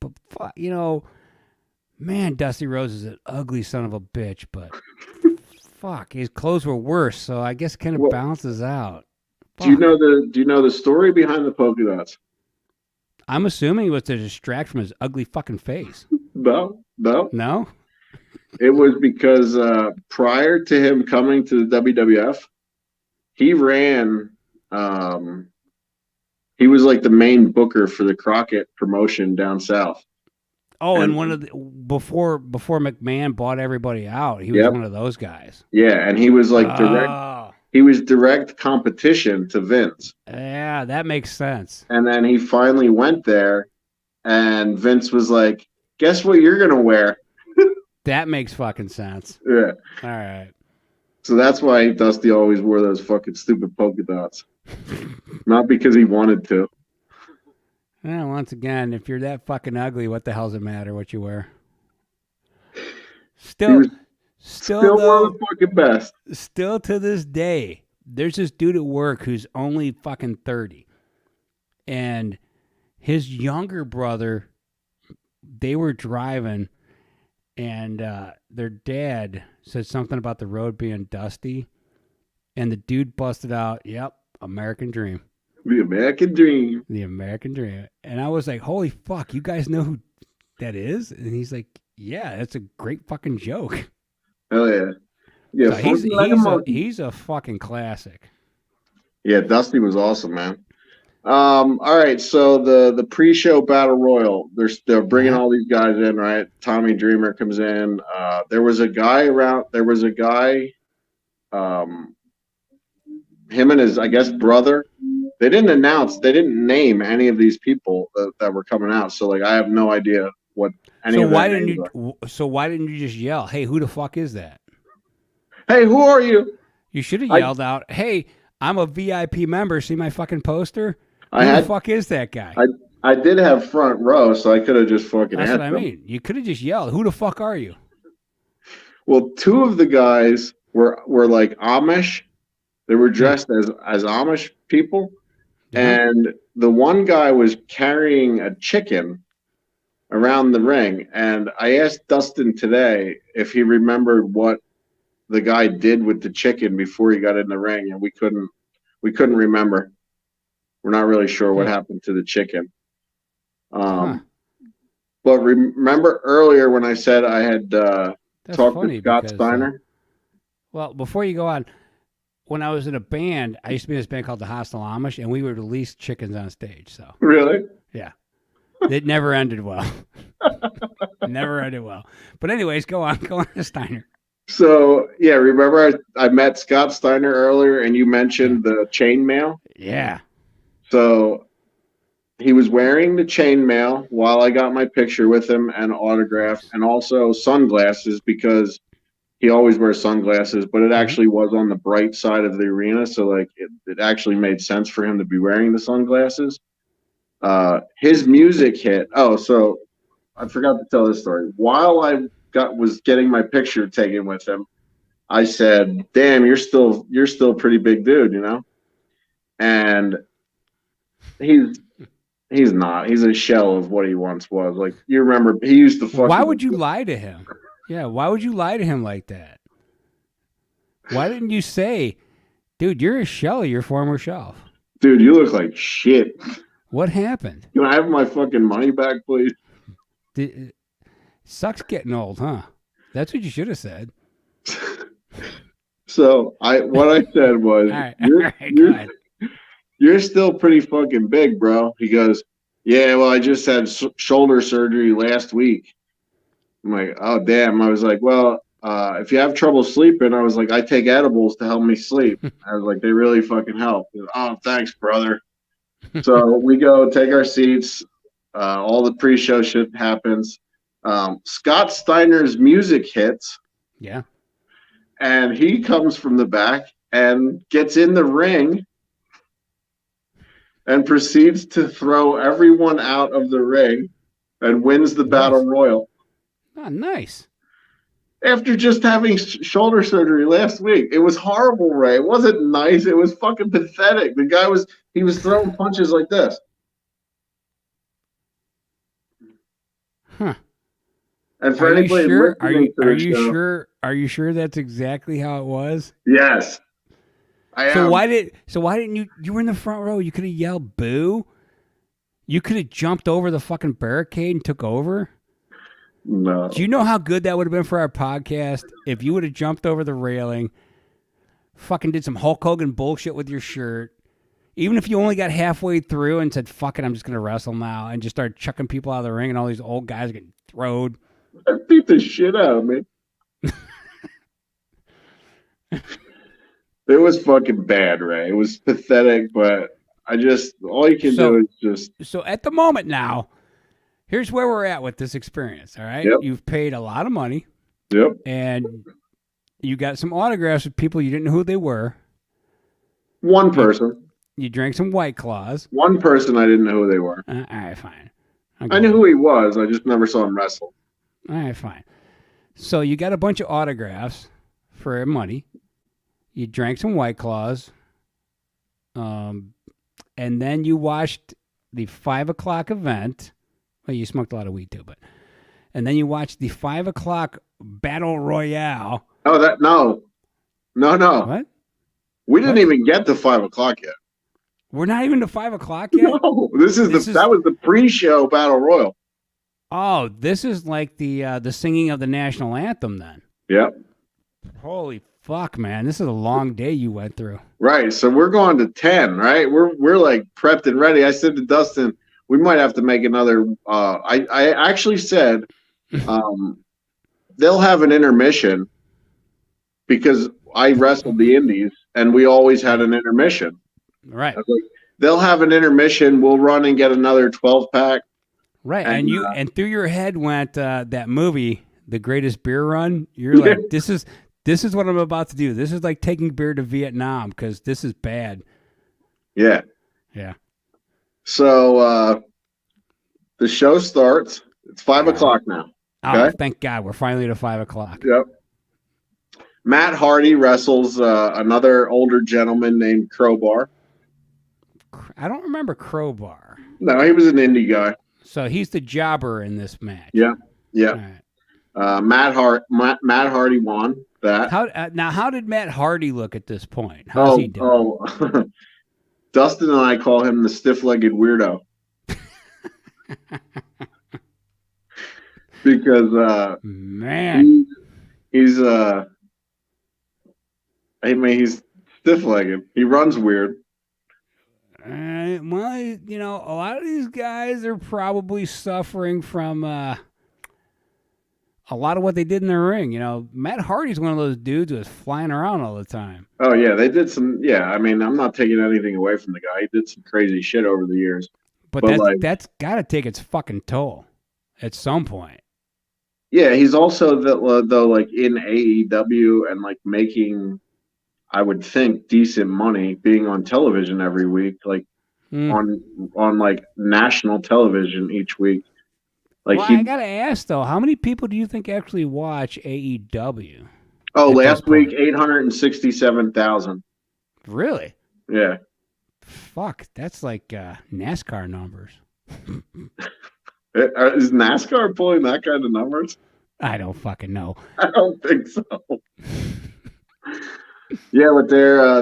But, man, Dusty Rhodes is an ugly son of a bitch, but fuck, his clothes were worse, so I guess it kind of balances out. Fuck. Do you know the story behind the polka dots? I'm assuming it was to distract from his ugly fucking face. No. No? It was because prior to him coming to the WWF, he ran. He was like the main booker for the Crockett promotion down south. Oh, and one of the before McMahon bought everybody out, he was one of those guys. Yeah, and he was like direct. He was direct competition to Vince. Yeah, that makes sense. And then he finally went there, and Vince was like, "Guess what you're gonna wear?" That makes fucking sense. Yeah. All right. So that's why Dusty always wore those fucking stupid polka dots. Not because he wanted to. Well, once again, if you're that fucking ugly, what the hell's it matter what you wear? Still one of the fucking best. Still to this day, there's this dude at work who's only fucking 30. And his younger brother, they were driving, and their dad said something about the road being dusty. And the dude busted out, "Yep, American Dream." The American Dream. The American Dream. And I was like, holy fuck, you guys know who that is? And he's like, yeah, that's a great fucking joke. Hell yeah. Yeah, so he's a fucking classic. Yeah, Dusty was awesome, man. All right, so the pre-show battle royal, they're bringing all these guys in, right? Tommy Dreamer comes in. There was a guy, him and his, I guess, brother. They didn't name any of these people that were coming out. So like, I have no idea what any of them. So why didn't you just yell, "Hey, who the fuck is that? Hey, who are you?" You should have yelled out, "Hey, I'm a VIP member. See my fucking poster? Who the fuck is that guy?" I did have front row, so I could have just fucking. That's what I mean. You could have just yelled, "Who the fuck are you?" Well, two of the guys were like Amish. They were dressed as Amish people. And the one guy was carrying a chicken around the ring. And I asked Dustin today if he remembered what the guy did with the chicken before he got in the ring, and we couldn't remember. We're not really sure what happened to the chicken. But remember earlier when I said I had talked to Scott Steiner? Well, before you go on, when I was in a band, I used to be in this band called the Hostile Amish, and we would release chickens on stage. So really, yeah, it never ended well. Never ended well. But anyways, go on to Steiner. So yeah, remember I met Scott Steiner earlier, and you mentioned the chainmail. Yeah. So he was wearing the chainmail while I got my picture with him and autograph, and also sunglasses because he always wears sunglasses, but it actually was on the bright side of the arena. So like it actually made sense for him to be wearing the sunglasses. His music hit. Oh, so I forgot to tell this story. While I was getting my picture taken with him, I said, "Damn, you're still a pretty big dude, you know?" And he's not. He's a shell of what he once was. Like, you remember, he used to fucking... Why would you lie to him? Yeah, why would you lie to him like that? Why didn't you say, "Dude, you're a shell of your former self"? Dude, you look like shit. What happened? Can I have my fucking money back, please? Sucks getting old, huh? That's what you should have said. So what I said was, All right, go ahead. you're still pretty fucking big, bro. He goes, yeah, well, I just had shoulder surgery last week. I'm like, oh damn. I was like, well, if you have trouble sleeping, I was like, I take edibles to help me sleep. I was like, they really fucking help. He goes, oh, thanks, brother. So we go take our seats. All the pre-show shit happens. Scott Steiner's music hits. Yeah. And he comes from the back and gets in the ring and proceeds to throw everyone out of the ring and wins the battle royal. Oh, nice. After just having shoulder surgery last week. It was horrible, Ray. It wasn't nice. It was fucking pathetic. The guy was throwing punches like this. Huh. And for anybody listening to the show, are you sure that's exactly how it was? Yes. So why didn't you were in the front row, you could have yelled boo? You could have jumped over the fucking barricade and took over? No. Do you know how good that would have been for our podcast if you would have jumped over the railing, fucking did some Hulk Hogan bullshit with your shirt, even if you only got halfway through and said, fuck it, I'm just going to wrestle now, and just started chucking people out of the ring and all these old guys getting thrown. I beat the shit out of me. It was fucking bad, Ray. It was pathetic, but all you can do is just... So at the moment now, here's where we're at with this experience, all right? Yep. You've paid a lot of money. Yep. And you got some autographs of people you didn't know who they were. One person. You drank some White Claws. One person I didn't know who they were. All right, fine. I knew who he was. I just never saw him wrestle. All right, fine. So you got a bunch of autographs for money. You drank some White Claws. And then you watched the 5 o'clock event. Well, you smoked a lot of weed too, but... And then you watched the 5 o'clock Battle Royale. Oh, no. What? We didn't even get to 5 o'clock yet. We're not even to 5 o'clock yet? No, that was the pre-show Battle Royal. Oh, this is like the singing of the national anthem then. Yep. Holy fuck, man. This is a long day you went through. Right. So we're going to 10, right? We're like prepped and ready. I said to Dustin, we might have to make another I actually said they'll have an intermission because I wrestled the indies and we always had an intermission. Right. I was like, they'll have an intermission. We'll run and get another 12-pack. Right. And through your head went that movie, The Greatest Beer Run. You're like, this is what I'm about to do. This is like taking beer to Vietnam because this is bad. Yeah. Yeah. So the show starts. It's 5 o'clock now. Okay? Oh, thank God. We're finally to 5 o'clock. Yep. Matt Hardy wrestles another older gentleman named Crowbar. I don't remember Crowbar. No, he was an indie guy. So he's the jobber in this match. Yeah. Yeah. Right. Matt Hardy won that. How did Matt Hardy look at this point? How's he doing? Dustin and I call him the stiff-legged weirdo. Because man, he's stiff-legged. He runs weird. Well, a lot of these guys are probably suffering from a lot of what they did in the ring. Matt Hardy's one of those dudes who was flying around all the time. Oh, yeah. They did some... Yeah, I mean, I'm not taking anything away from the guy. He did some crazy shit over the years. But that's got to take its fucking toll at some point. Yeah, he's also, though, like, in AEW and, like, making... I would think decent money being on television every week, like on like national television each week. Like, I gotta ask though, how many people do you think actually watch AEW? Oh, last week 867,000. Really? Yeah. Fuck, that's like NASCAR numbers. Is NASCAR pulling that kind of numbers? I don't fucking know. I don't think so. Yeah, but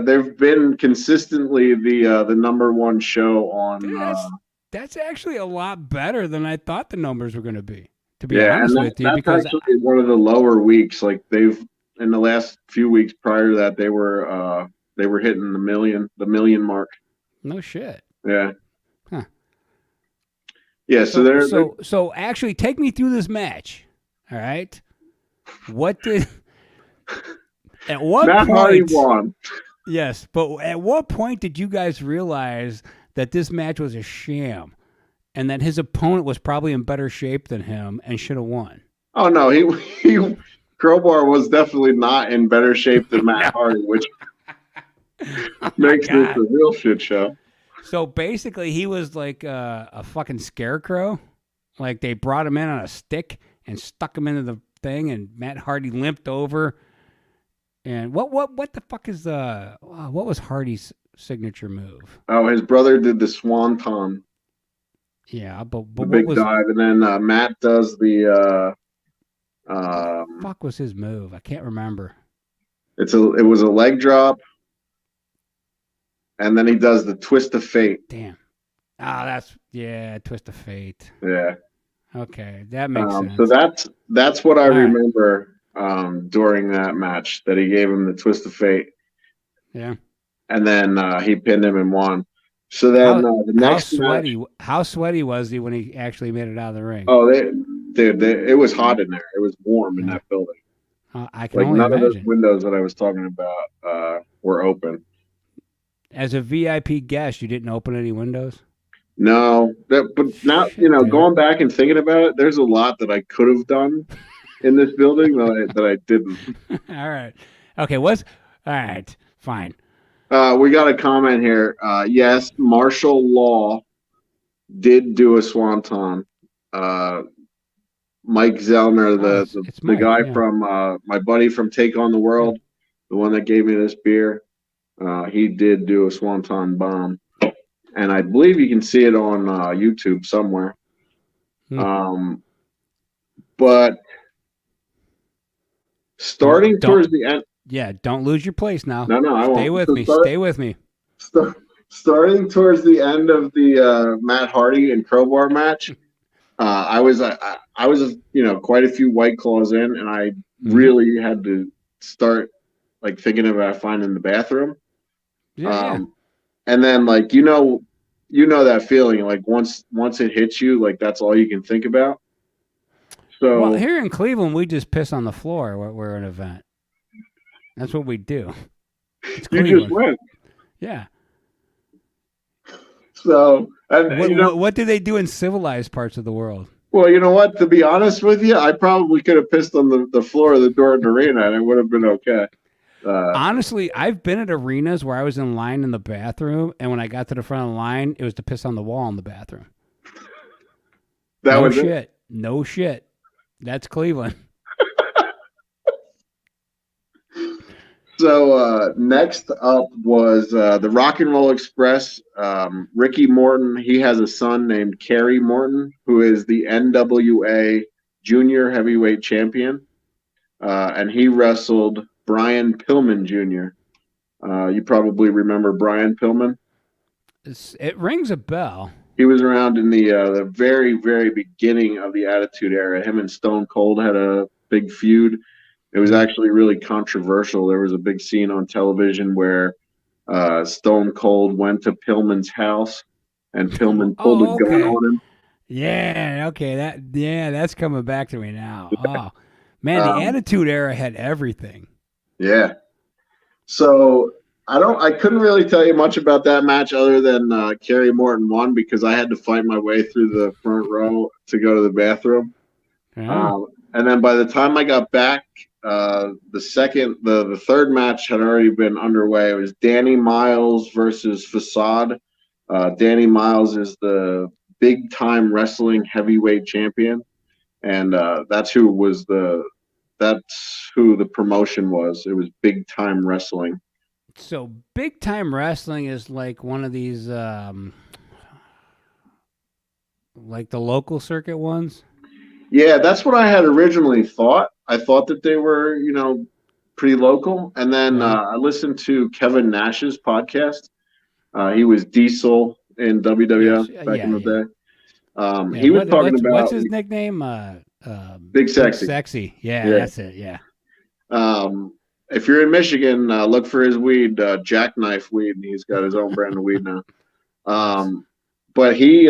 they've been consistently the number one show on. Dude, that's actually a lot better than I thought the numbers were going to be. To be honest with you, that's actually one of the lower weeks. Like they've in the last few weeks prior to that, they were hitting the million mark. No shit. Yeah. Huh. Yeah. So actually, take me through this match. All right. What did? At what Matt Hardy point? won. Yes, but at what point did you guys realize that this match was a sham, and that his opponent was probably in better shape than him and should have won? Oh no, he Crowbar was definitely not in better shape than Matt Hardy, which makes this a real shit show. So basically, he was like a fucking scarecrow. Like they brought him in on a stick and stuck him into the thing, and Matt Hardy limped over. And what the fuck is what was Hardy's signature move? Oh, his brother did the swanton. Yeah, but the big dive, and then Matt does the. What the fuck was his move? I can't remember. It was a leg drop, and then he does the twist of fate. Damn. Twist of fate. Yeah. Okay, that makes sense. So that's what I remember during that match, that he gave him the twist of fate. Yeah. And then he pinned him and won. So then the next how sweaty was he when he actually made it out of the ring? Oh, it was hot in there. It was warm in that building. I can only imagine. None of those windows that I was talking about were open. As a VIP guest, you didn't open any windows? No, but now going back and thinking about it, there's a lot that I could have done in this building that I didn't. All right, okay. All right? Fine. We got a comment here. Yes, martial law did do a swanton. Mike Zellner, the guy from my buddy from Take on the World, the one that gave me this beer, he did do a swanton bomb. And I believe you can see it on YouTube somewhere. But starting towards the end. Yeah, don't lose your place now. No, I won't. Stay with me. Starting towards the end of the Matt Hardy and Crowbar match, I was quite a few White Claws in, and I really had to start like thinking about finding the bathroom. Yeah. And then you know that feeling, like once it hits you, like that's all you can think about. So well, here in Cleveland, we just piss on the floor when we're at an event. That's what we do. You just went. Yeah. So what do they do in civilized parts of the world? Well, you know what? To be honest with you, I probably could have pissed on the floor of the Dorton Arena, and it would have been okay. Honestly, I've been at arenas where I was in line in the bathroom, and when I got to the front of the line, it was to piss on the wall in the bathroom. No shit. That's Cleveland. So next up was the Rock and Roll Express. Ricky Morton, he has a son named Kerry Morton, who is the NWA Junior Heavyweight Champion, and he wrestled Brian Pillman Jr. You probably remember Brian Pillman. It rings a bell. He was around in the very, very beginning of the Attitude Era. Him and Stone Cold had a big feud. It was actually really controversial. There was a big scene on television where Stone Cold went to Pillman's house, and Pillman pulled a gun on him. Yeah, okay. That's coming back to me now. Oh, man, the Attitude Era had everything. Yeah. So I couldn't really tell you much about that match other than Kerry Morton won because I had to fight my way through the front row to go to the bathroom. Yeah. And then by the time I got back, the third match had already been underway. It was Danny Miles versus Facade. Danny Miles is the big time wrestling heavyweight champion, and that's who the promotion was. It was Big Time Wrestling. So Big Time Wrestling is like one of these like the local circuit ones? Yeah, that's what I had originally thought. I thought that they were, pretty local. And then I listened to Kevin Nash's podcast. He was Diesel in WWF back in the day. He was talking about... What's his nickname? Big Sexy. Big Sexy. Yeah, that's it, yeah. If you're in Michigan, look for his weed, Jackknife Weed. He's got his own brand of weed now. But he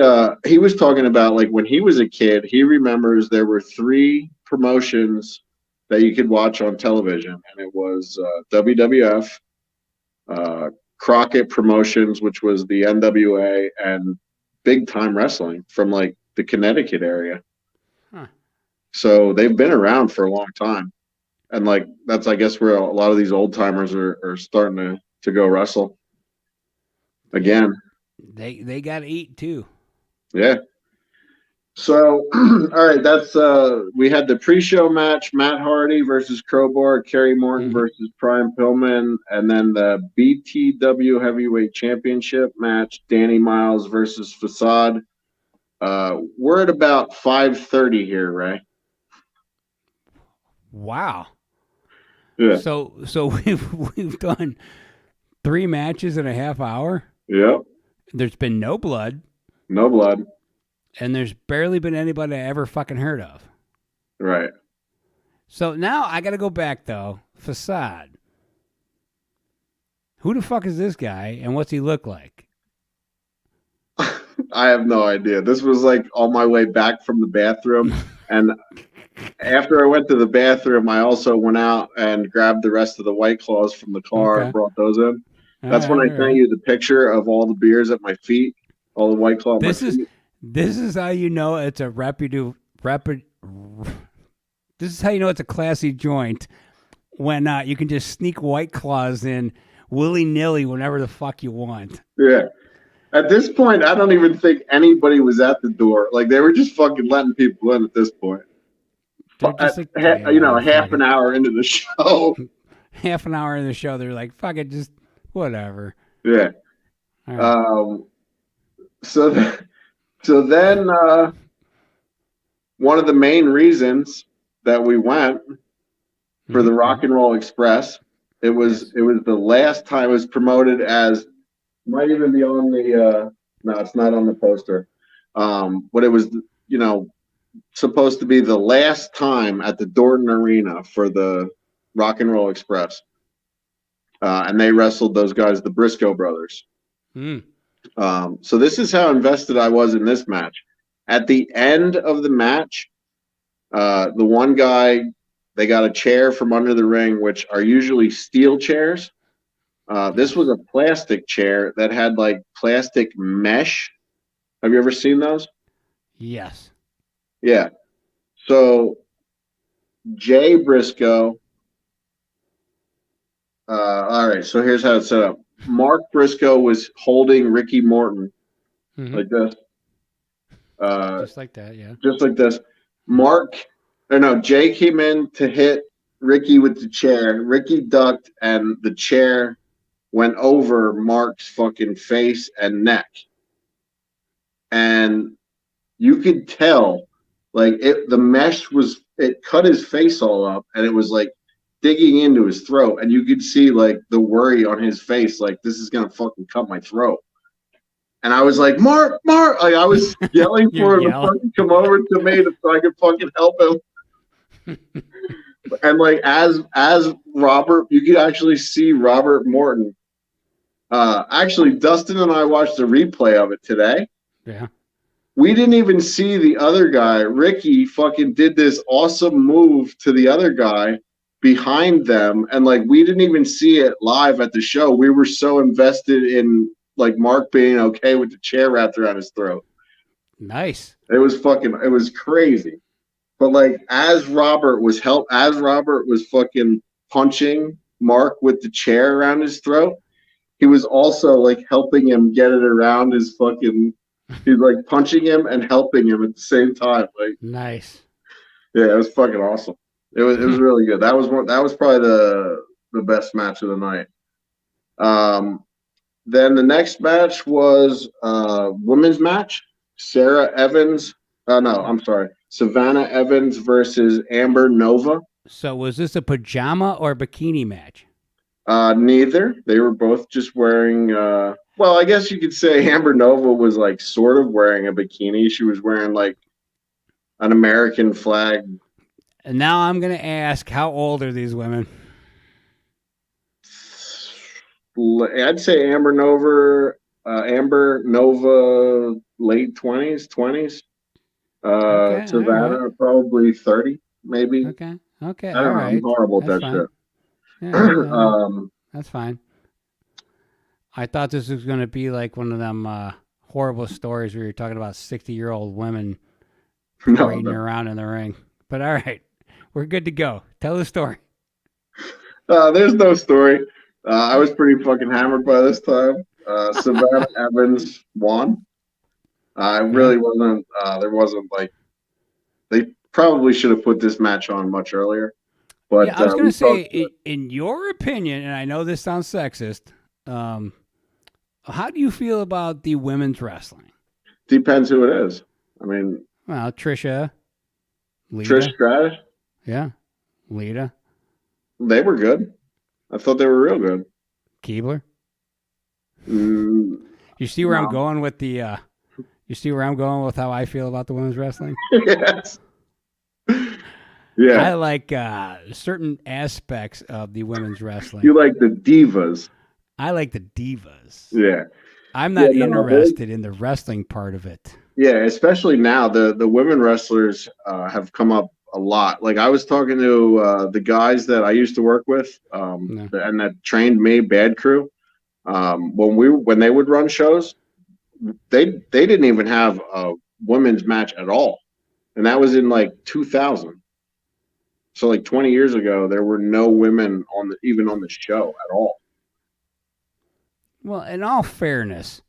was talking about like when he was a kid, he remembers there were three promotions that you could watch on television, and it was WWF, Crockett Promotions, which was the NWA, and Big Time Wrestling from like the Connecticut area. Huh. So they've been around for a long time, and like that's I guess where a lot of these old timers are starting to go wrestle again. They got to eat too. Yeah. So, all right, that's we had the pre-show match: Matt Hardy versus Crowbar, Kerry Morton versus Prime Pillman, and then the BTW Heavyweight Championship match: Danny Miles versus Facade. We're at about 5:30 here, Ray. Wow. Yeah. So we've done 3 matches in a half hour. Yep. There's been no blood. No blood. And there's barely been anybody I ever fucking heard of. Right. So now I got to go back, though. Facade. Who the fuck is this guy, and what's he look like? I have no idea. This was like on my way back from the bathroom. And after I went to the bathroom, I also went out and grabbed the rest of the White Claws from the car and brought those in. That's when I sent you the picture of all the beers at my feet, all the White Claw at my feet. This is how you know it's a This is how you know it's a classy joint when you can just sneak White Claws in willy-nilly whenever the fuck you want. Yeah. At this point, I don't even think anybody was at the door. Like, they were just fucking letting people in at this point. Half an hour into the show. Half an hour into the show, they're like, fuck it, just whatever. Yeah. Right. So then one of the main reasons that we went for the Rock and Roll Express, it was the last time it was promoted as, might even be on the no, it's not on the poster. But it was, supposed to be the last time at the Dorton Arena for the Rock and Roll Express. And they wrestled those guys, the Briscoe brothers. So this is how invested I was in this match. At the end of the match, the one guy, they got a chair from under the ring, which are usually steel chairs. This was a plastic chair that had like plastic mesh. Have you ever seen those? Yes. Yeah. So Jay Briscoe. All right. So here's how it's set up. Mark Briscoe was holding Ricky Morton like this. Just like that, yeah. Just like this. Jay came in to hit Ricky with the chair. Ricky ducked, and the chair went over Mark's fucking face and neck. And you could tell, like, the mesh it cut his face all up, and it was like digging into his throat, and you could see like the worry on his face, like, this is gonna fucking cut my throat. And I was like, Mark, like, I was yelling for him to fucking come over to me so I could fucking help him. And like as Robert, you could actually see Robert Morton. Actually, Dustin and I watched a replay of it today. Yeah. We didn't even see the other guy. Ricky fucking did this awesome move to the other guy behind them, and like we didn't even see it live at the show. We were so invested in like Mark being okay with the chair wrapped around his throat. Nice. It was crazy. But like as Robert was fucking punching Mark with the chair around his throat, he was also like helping him get it around his fucking. He's like punching him and helping him at the same time. Like, nice. Yeah, it was fucking awesome. It was really good. That was probably the best match of the night. Then the next match was women's match. Savannah Evans versus Amber Nova. So was this a pajama or bikini match? Neither. They were both just wearing well, I guess you could say Amber Nova was like sort of wearing a bikini. She was wearing like an American flag And now I'm going to ask, how old are these women? I'd say Amber Nova, late 20s. Okay, all right. Savannah, probably 30, maybe. Okay, I all don't know. I'm right. horrible at That's that fine. shit. Yeah, that's fine. I thought this was going to be like one of them horrible stories where you're talking about 60-year-old women parading No. around in the ring. But all right, we're good to go. Tell the story. There's no story. I was pretty fucking hammered by this time. Savannah Evans won. I Yeah. really wasn't. There wasn't like they probably should have put this match on much earlier. But Yeah, I was going we to say, talked. in your opinion, and I know this sounds sexist, how do you feel about the women's wrestling? Depends who it is. I mean, Well, Trisha, Trish Lita, Stratus, yeah, Lita, they were good. I thought they were real good. Keebler. Mm, You see where I'm no. going with the? You see where I'm going with how I feel about the women's wrestling? Yes. Yeah. I like certain aspects of the women's wrestling. You like the divas. I like the divas. Yeah. I'm not Yeah, interested in the wrestling part of it. Yeah, especially now the women wrestlers have come up a lot. Like I was talking to the guys that I used to work with, No. and that trained me, Bad Crew. When they would run shows, they didn't even have a women's match at all, and that was in like 2000. So like 20 years ago, there were no women even on the show at all. Well, in all fairness,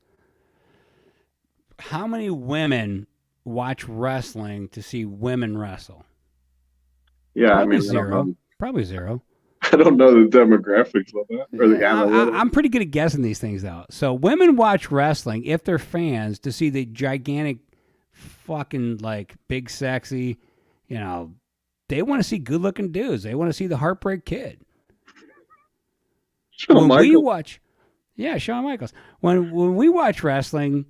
how many women watch wrestling to see women wrestle? Yeah, Probably I mean, zero. Probably zero. I don't know the demographics of that or the I'm pretty good at guessing these things, though. So women watch wrestling if they're fans to see the gigantic, fucking like big sexy, they want to see good looking dudes. They want to see the Heartbreak Kid. Shawn Michaels. We watch, Shawn Michaels. When we watch wrestling,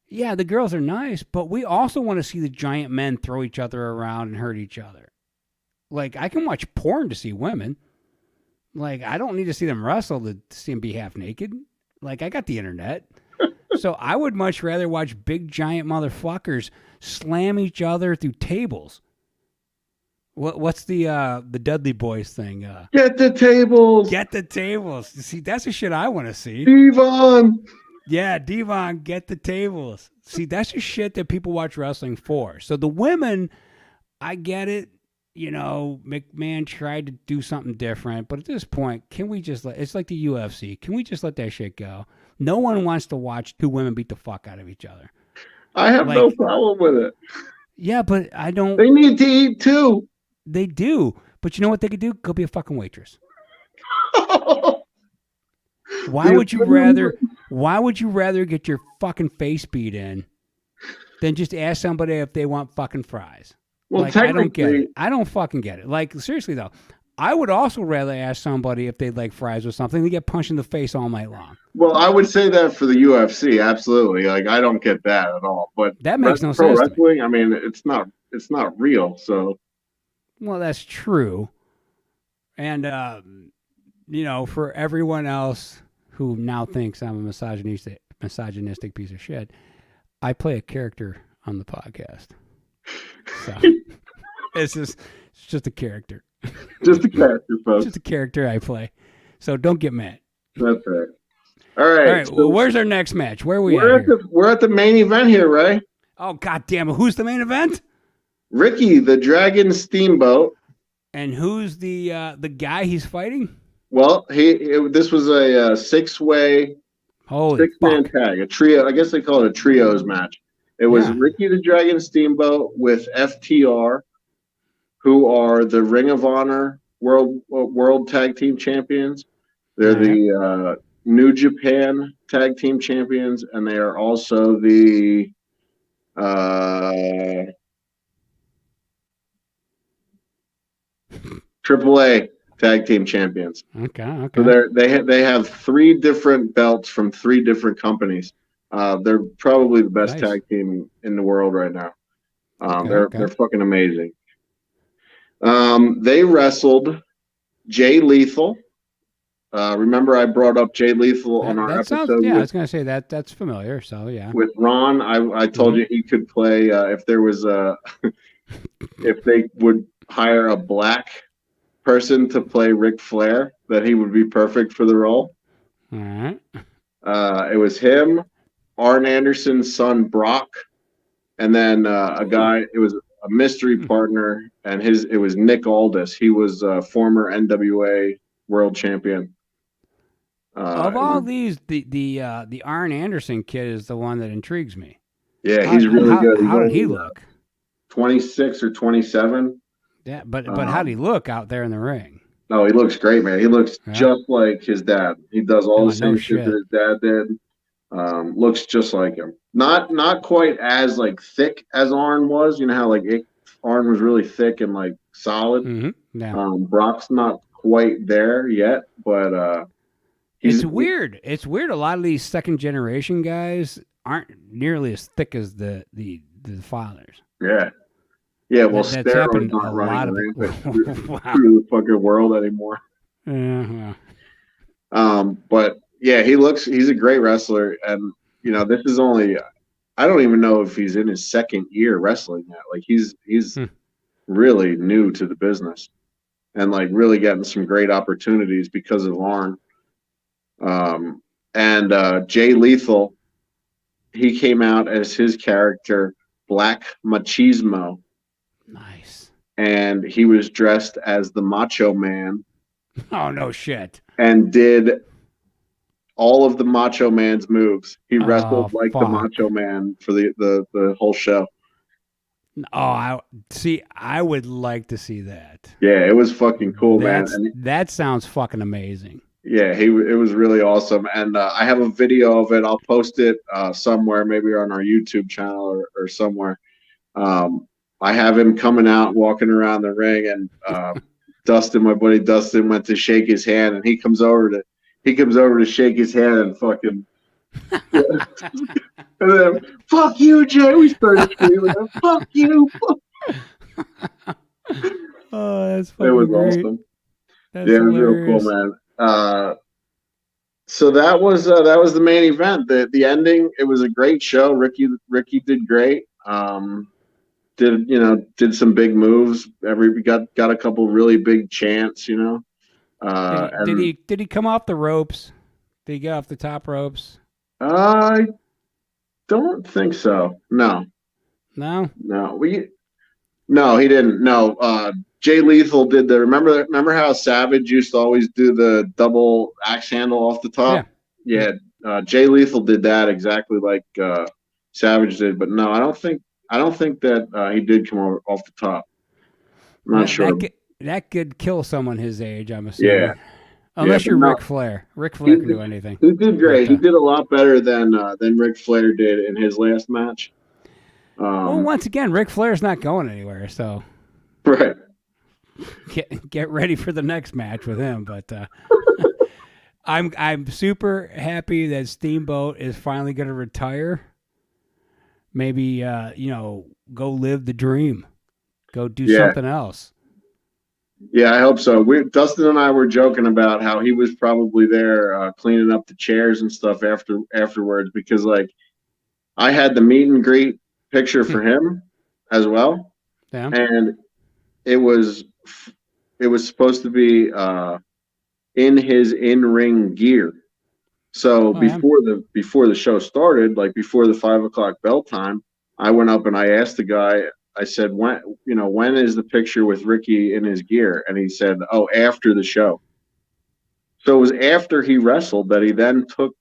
yeah, the girls are nice, but we also want to see the giant men throw each other around and hurt each other. Like I can watch porn to see women. Like I don't need to see them wrestle to see them be half naked. Like I got the internet. So I would much rather watch big giant motherfuckers slam each other through tables. What's the Dudley Boys thing? Get the tables. Get the tables. See, that's the shit I want to see. Devon. Yeah, Devon, get the tables. See, that's the shit that people watch wrestling for. So the women, I get it. McMahon tried to do something different, but at this point, can we just it's like the UFC. Can we just let that shit go? No one wants to watch two women beat the fuck out of each other. I have no problem with it. Yeah, but I don't. They need to eat too. They do. But you know what they could do? Go be a fucking waitress. Why would you rather get your fucking face beat in than just ask somebody if they want fucking fries? Well, I don't get it. I don't fucking get it. Like, seriously, though, I would also rather ask somebody if they'd like fries or something than get punched in the face all night long. Well, I would say that for the UFC, absolutely. Like, I don't get that at all. But that makes no pro sense. Wrestling, I mean, it's not real. So, well, that's true. And for everyone else who now thinks I'm a misogynistic piece of shit, I play a character on the podcast. So it's just a character. Just a character, folks. Just a character I play. So don't get mad. That's right. All right. So well, where's our next match? Where are we we're at the main event here, Ray. Oh, God damn it. Who's the main event? Ricky, the Dragon Steamboat. And who's the guy he's fighting? Well, this was a six-man tag, a trio. I guess they call it a trios match. It was Ricky the Dragon Steamboat with FTR, who are the Ring of Honor World Tag Team Champions. They're the New Japan Tag Team Champions, and they are also the AAA Tag Team Champions. Okay. So they have three different belts from three different companies. They're probably the best tag team in the world right now. They're fucking amazing. They wrestled Jay Lethal. Remember, I brought up Jay Lethal on our That sounds. episode Yeah, I with was gonna say that's familiar. So yeah. with Ron. I told you he could play if there was a if they would hire a black person to play Ric Flair, that he would be perfect for the role. All right. It was him, Arn Anderson's son Brock, and then a guy. It was a mystery partner, and it was Nick Aldis. He was a former NWA world champion. Of all these, the Arn Anderson kid is the one that intrigues me. Yeah, he's really good. How did he look? 26 or 27. Yeah, but how did he look out there in the ring? No, he looks great, man. He looks just like his dad. He does all the same shit that his dad did. Looks just like him. Not quite as like thick as Arn was. You know how Arn was really thick and like solid. Mm-hmm. Yeah. Brock's not quite there yet, but it's weird. It's weird. A lot of these second generation guys aren't nearly as thick as the fathers. Yeah. Yeah, well, that's happened not a lot of through the fucking world anymore. Yeah. But yeah, he's a great wrestler, and this is only, I don't even know if he's in his second year wrestling yet. Like he's really new to the business, and like really getting some great opportunities because of Arn. And Jay Lethal, he came out as his character Black Machismo. Nice. And he was dressed as the Macho Man. Oh, no shit. And did all of the Macho Man's moves. He wrestled like the Macho Man for the whole show. Oh, I would like to see that. Yeah, it was fucking cool, man. And that sounds fucking amazing. Yeah, it was really awesome. And I have a video of it. I'll post it somewhere, maybe on our YouTube channel or somewhere. I have him coming out, walking around the ring, and Dustin, my buddy Dustin, went to shake his hand, and he comes over to shake his hand and fucking and then, fuck you, Jay. We started screaming, fuck you. Oh, that's fucking It was great. awesome. That's hilarious. It was real cool, man. So that was the main event. The ending, it was a great show. Ricky did great. Did some big moves. We got a couple really big chants, Did he come off the ropes? Did he get off the top ropes? I don't think so. No. No, he didn't. No. Jay Lethal did remember how Savage used to always do the double axe handle off the top? Yeah. Jay Lethal did that exactly like Savage did, but no, I don't think that he did come off the top. I'm not sure. That could kill someone his age, I'm assuming. Yeah. Unless you're Ric Flair. Ric Flair can do anything. He did great. He did a lot better than Ric Flair did in his last match. Well, once again, Ric Flair's not going anywhere, so right. Get ready for the next match with him. But I'm super happy that Steamboat is finally going to retire. Maybe go live the dream, go do something else. Yeah, I hope so. Dustin and I were joking about how he was probably there cleaning up the chairs and stuff afterwards, because like I had the meet and greet picture for him as well, and it was supposed to be in his in-ring gear. So before the show started, like before the 5 o'clock bell time, I went up and I asked the guy. I said, when is the picture with Ricky in his gear? And he said, oh, after the show. So it was after he wrestled that he then took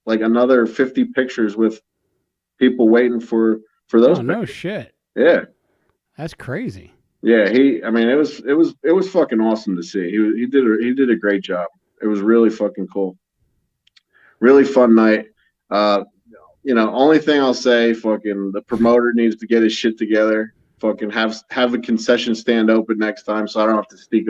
like another 50 pictures with people waiting for those. Oh, no shit. Yeah. That's crazy. Yeah, it was fucking awesome to see. He did a great job. It was really fucking cool. Really fun night. Only thing I'll say, fucking the promoter needs to get his shit together. Fucking have a concession stand open next time, so I don't have to sneak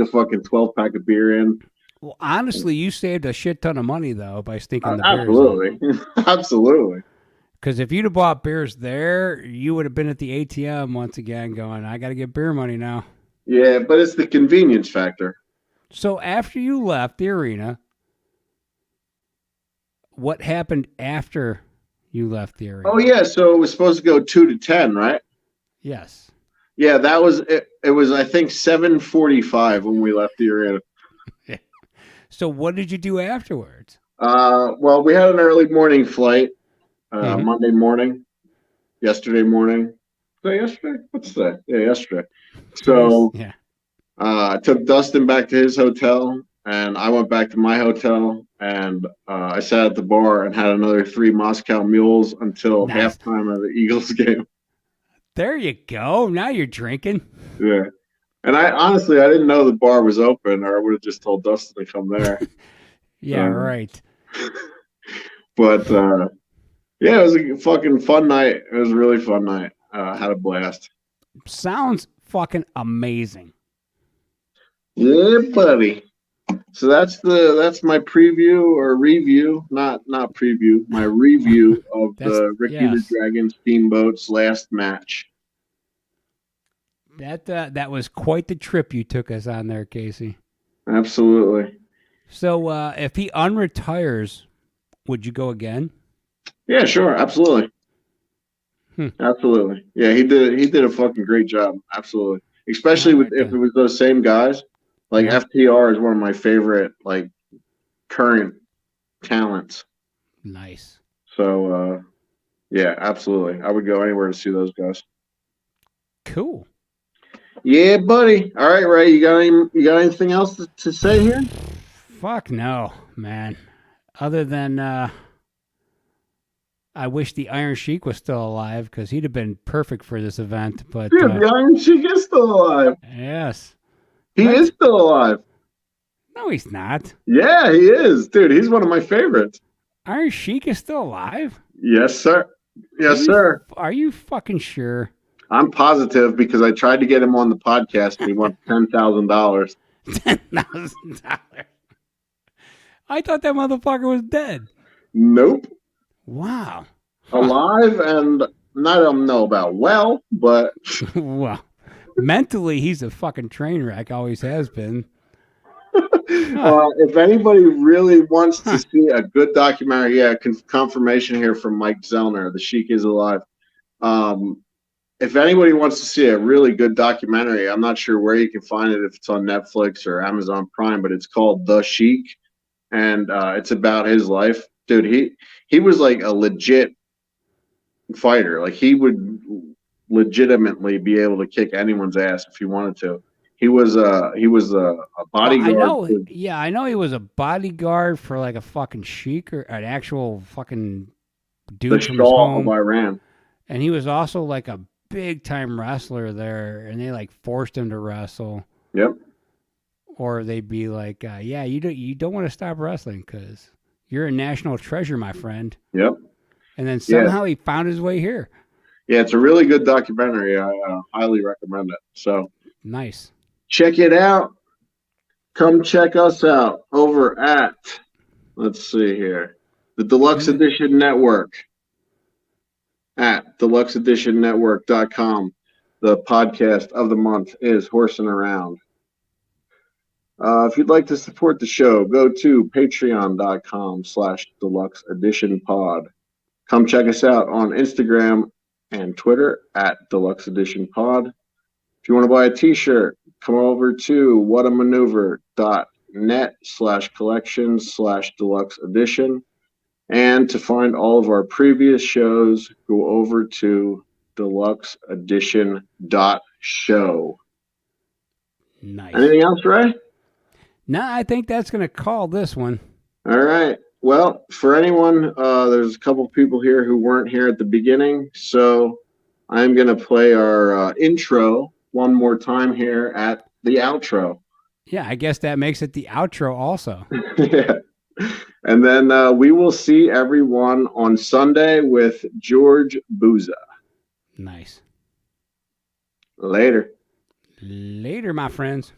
a fucking 12-pack of beer in. Well, honestly, you saved a shit ton of money though by sneaking the beers. Absolutely. Because if you'd have bought beers there, you would have been at the ATM once again, going, "I got to get beer money now." Yeah, but it's the convenience factor. So after you left the arena, what happened after you left the arena? Oh yeah, so it was supposed to go 2 to 10, right? Yes. Yeah, that was it. It was I think 7:45 when we left the arena. So what did you do afterwards? Well, we had an early morning flight, Monday morning, yesterday morning. Was that yesterday? What's that? Yeah, yesterday. So yeah. I took Dustin back to his hotel, and I went back to my hotel, and I sat at the bar and had another 3 Moscow Mules until halftime of the Eagles game. There you go. Now you're drinking. Yeah. And I didn't know the bar was open, or I would have just told Dustin to come there. Yeah, right. But yeah, it was a fucking fun night. It was a really fun night. Had a blast. Sounds fucking amazing. Yeah, buddy. So that's my preview or review, not preview, my review of the Ricky the Dragon Steamboats last match. That was quite the trip you took us on there, Casey. Absolutely. So if he unretires, would you go again? Yeah, sure, absolutely. Absolutely. Yeah, he did a fucking great job. Absolutely. Especially if it was those same guys. Like FTR is one of my favorite like current talents. Nice. So yeah, absolutely. I would go anywhere to see those guys. Cool. Yeah, buddy. All right, Ray. You got anything else to say here? Fuck no, man. Other than I wish the Iron Sheik was still alive because he'd have been perfect for this event. But dude, the Iron Sheik is still alive. Yes. He is still alive. No, he's not. Yeah, he is. Dude, he's one of my favorites. Iron Sheik is still alive? Yes, sir. Yes, sir. Are you fucking sure? I'm positive because I tried to get him on the podcast and he wants $10,000. $10,000. I thought that motherfucker was dead. Nope. Wow. Alive and I don't know about well, but well, mentally he's a fucking train wreck. Always has been. If anybody really wants to see a good documentary, confirmation here from Mike Zellner, the Sheik is alive. If anybody wants to see a really good documentary, I'm not sure where you can find it, if it's on Netflix or Amazon Prime, but it's called The Sheik, and it's about his life. Dude, he was like a legit fighter. Like he would legitimately be able to kick anyone's ass if he wanted to. He was a bodyguard. I know he was a bodyguard for like a fucking sheik or an actual fucking dude from his home of Iran. And he was also like a big time wrestler there, and they like forced him to wrestle. Yep. Or they'd be like, you don't want to stop wrestling because you're a national treasure, my friend. Yep. And then somehow he found his way here. Yeah, it's a really good documentary. I highly recommend it. So nice. Check it out. Come check us out over at, let's see here, the Deluxe Edition Network at deluxeeditionnetwork.com. The podcast of the month is Horsing Around. If you'd like to support the show, go to patreon.com/deluxeeditionpod. Come check us out on Instagram and Twitter at Deluxe Edition Pod. If you want to buy a t-shirt, come over to whatamaneuver.net/collections/deluxe edition. And to find all of our previous shows, go over to deluxeedition.show. Nice. Anything else, Ray? No, I think that's going to call this one. All right. Well, for anyone, there's a couple people here who weren't here at the beginning, so I'm going to play our intro one more time here at the outro. Yeah, I guess that makes it the outro also. Yeah. And then we will see everyone on Sunday with George Booza. Nice. Later. Later, my friends.